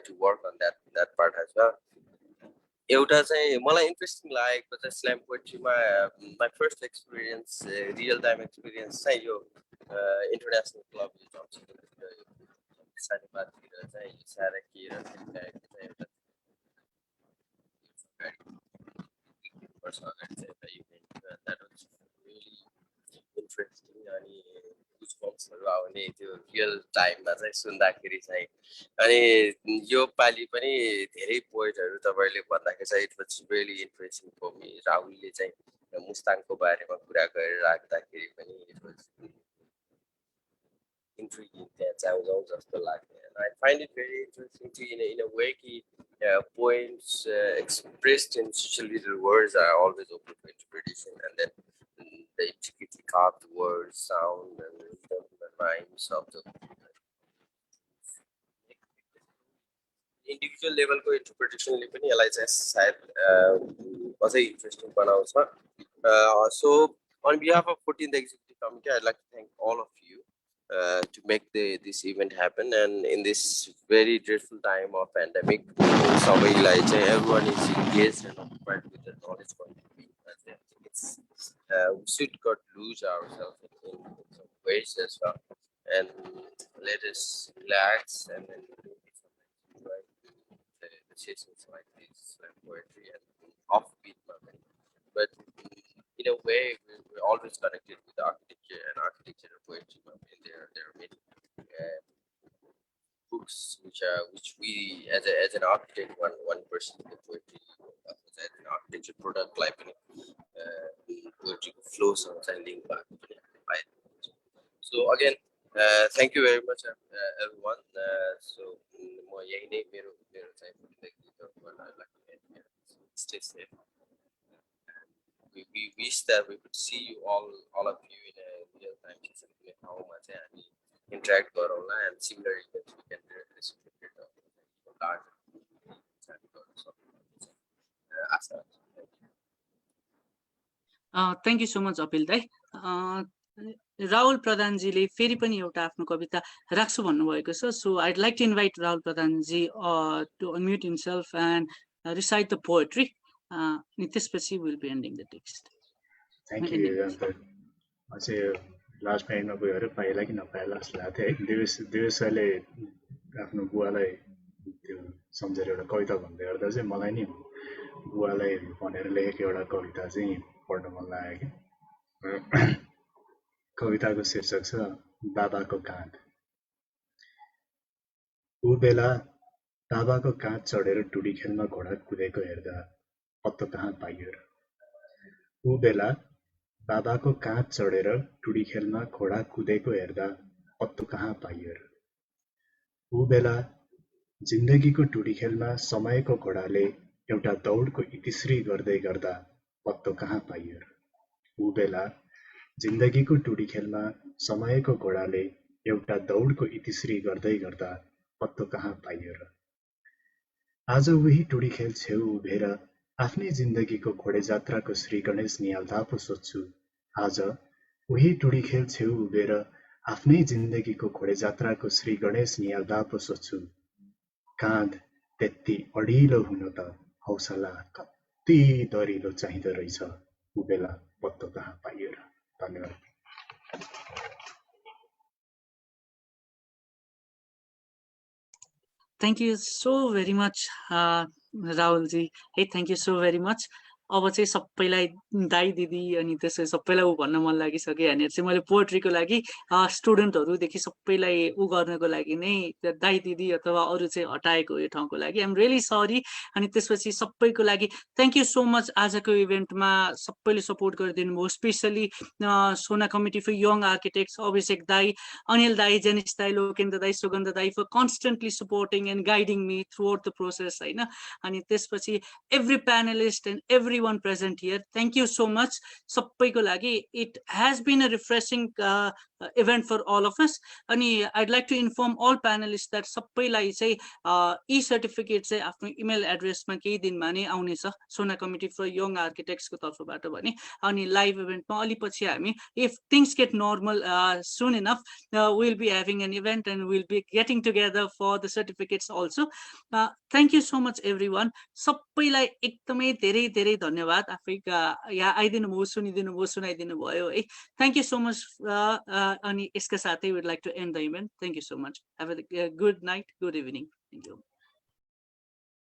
S16: to work on that part as well. एउटा चाहिँ मलाई इन्ट्रेस्टिङ लागेको चाहिँ स्ल्याम पोएट्रीमा my first experience real time experience चाहिँ यो इन्टरनेसनल क्लब सानीबारतिर चाहिँ सारा के र एउटा वर्ष अगाडि चाहिँ एउटा event that was really interesting अनि गुजबम्सहरू आउने त्यो रियल टाइममा चाहिँ सुन्दाखेरि चाहिँ. अनि यो पालि पनि धेरै पोएटहरू तपाईँहरूले भन्दाखेरि चाहिँ it was really interesting for me. राहुलले चाहिँ मुस्ताङको बारेमा कुरा गरेर राख्दाखेरि पनि इट वाज इन्ट्रिगिङ त्यहाँ जाउँ जस्तो लाग्यो. And I find it very interesting to in a way कि poems expressed in such little words are always open to interpretation and then the intricately carved words, sound, and rhythm and rhymes of the individual level को interpretation ले पनि यसलाई चाहिँ सायद अझै interesting बनाउँछ. So on behalf of 14th Executive Committee, I'd like to thank all of you to make this event happen. And in this very dreadful time of pandemic, सबैलाई चाहिँ everyone is engaged and occupied with the knowledge contributing. We should not lose ourselves in some ways as well, and let us relax and then enjoy the sessions like this, poetry and offbeat moment. But in a way, we're always connected with architecture and poetry. And there are many books which we as an architect, one person in the poetry as an architecture product like poetry flows and link back. So again, thank you very much everyone. So stay safe. We wish that we could see you all of you in a real time and interact and similar events we can reciprocate larger.
S2: Thank you so much Apil Dai. Rahul प्रधानजीले फेरि पनि एउटा आफ्नो कविता राख्छु भन्नुभएको छ. So I'd like to invite Rahul Pradhanji to unmute himself and recite the poetry. अनि त्यसपछि we'll be ending the text.
S8: Thank you. अझै लास्ट टाइममा गएर पाएला कि नपाएला जस्तो लाग्थ्यो है। देवेश सरले आफ्नो बुवालाई त्यो सम्झेर एउटा कविता भन्दै गर्दा चाहिँ मलाई नि बुवालाई भनेर लेखेको एउटा कविता चाहिँ पढ्न मन लाग्यो कि। कविताको शीर्षक छ बाबाको काँध। ऊ बेला बाबाको काँध चढेर टुडी खेलमा घोडा कुदेको हेर्दा पत्तो कहाँ पाइयो र। ऊ बेला बाबाको काँध चढेर टुडी खेलमा घोडा कुदेको हेर्दा पत्तो कहाँ पाइयो र। ऊ बेला जिन्दगीको टुडी खेलमा समयको घोडाले एउटा दौडको इतिश्री गर्दै गर्दा पत्तो कहाँ पाइयो र। ऊ बेला जिन्दगीको टुडी खेलमा समयको घोडाले एउटा दौडको इतिश्री गर्दै गर्दा पत्तो कहाँ पाइयो र। आज उही टुडी खेल छेउ उभिएर आफ्नै जिन्दगीको घोडे जात्राको श्री गणेश निहाल्दा पो सोध्छु। आज उही टुडी खेल छेउ उभिएर आफ्नै जिन्दगीको घोडे जात्राको श्री गणेश निहाल्दा पो सोध्छु। काँध त्यति अडिलो हुन त हौसला कति दरिलो चाहिँदो रहेछ। ऊ बेला पत्तो कहाँ पाइयो र। धन्यवाद।
S2: Thank you so very much, Rahulji. Hey, thank you so very much. अब चाहिँ सबैलाई दाई दिदी अनि त्यसै सबैलाई ऊ भन्न मन लागिसक्यो भनेर चाहिँ मैले पोएट्रीको लागि स्टुडेन्टहरूदेखि सबैलाई ऊ गर्नको लागि नै दाई दिदी अथवा अरू चाहिँ हटाएको यो ठाउँको लागि आइएम रियली सरी। अनि त्यसपछि सबैको लागि थ्याङ्क यू सो मच। आजको इभेन्टमा सबैले सपोर्ट गरिदिनु भयो, specially SONA committee for young architects, Abhishek दाई, अनिल दाई, जेनिस दाई, लोकेन्द्र दाई, सुगन्ध दाई for constantly supporting and guiding me throughout the process होइन। अनि त्यसपछि every panelist and everyone present here, thank you so much सबैको लागि। it has been a refreshing event for all of us. अनि I'd like to inform all panelists that सबैलाई चाहिँ e-certificate चाहिँ आफ्नो इमेल एड्रेसमा केही दिनमा नै आउनेछ सोना कमिटी फर यङ आर्किटेक्ट्सको तर्फबाट भने। अनि लाइभ इभेन्टमा अलि पछि हामी if things get normal soon enough we'll be having an event and we'll be getting together for the certificates also. Thank you so much everyone. सबैलाई एकदमै धेरै धेरै धन्यवाद। आफै यहाँ आइदिनु भयो, सुनिदिनु भयो, सुनाइदिनु भयो है। Thank you so much. अनि यसका साथै we'd like to end the event. Thank you so much. Have a good night, good evening. Thank you.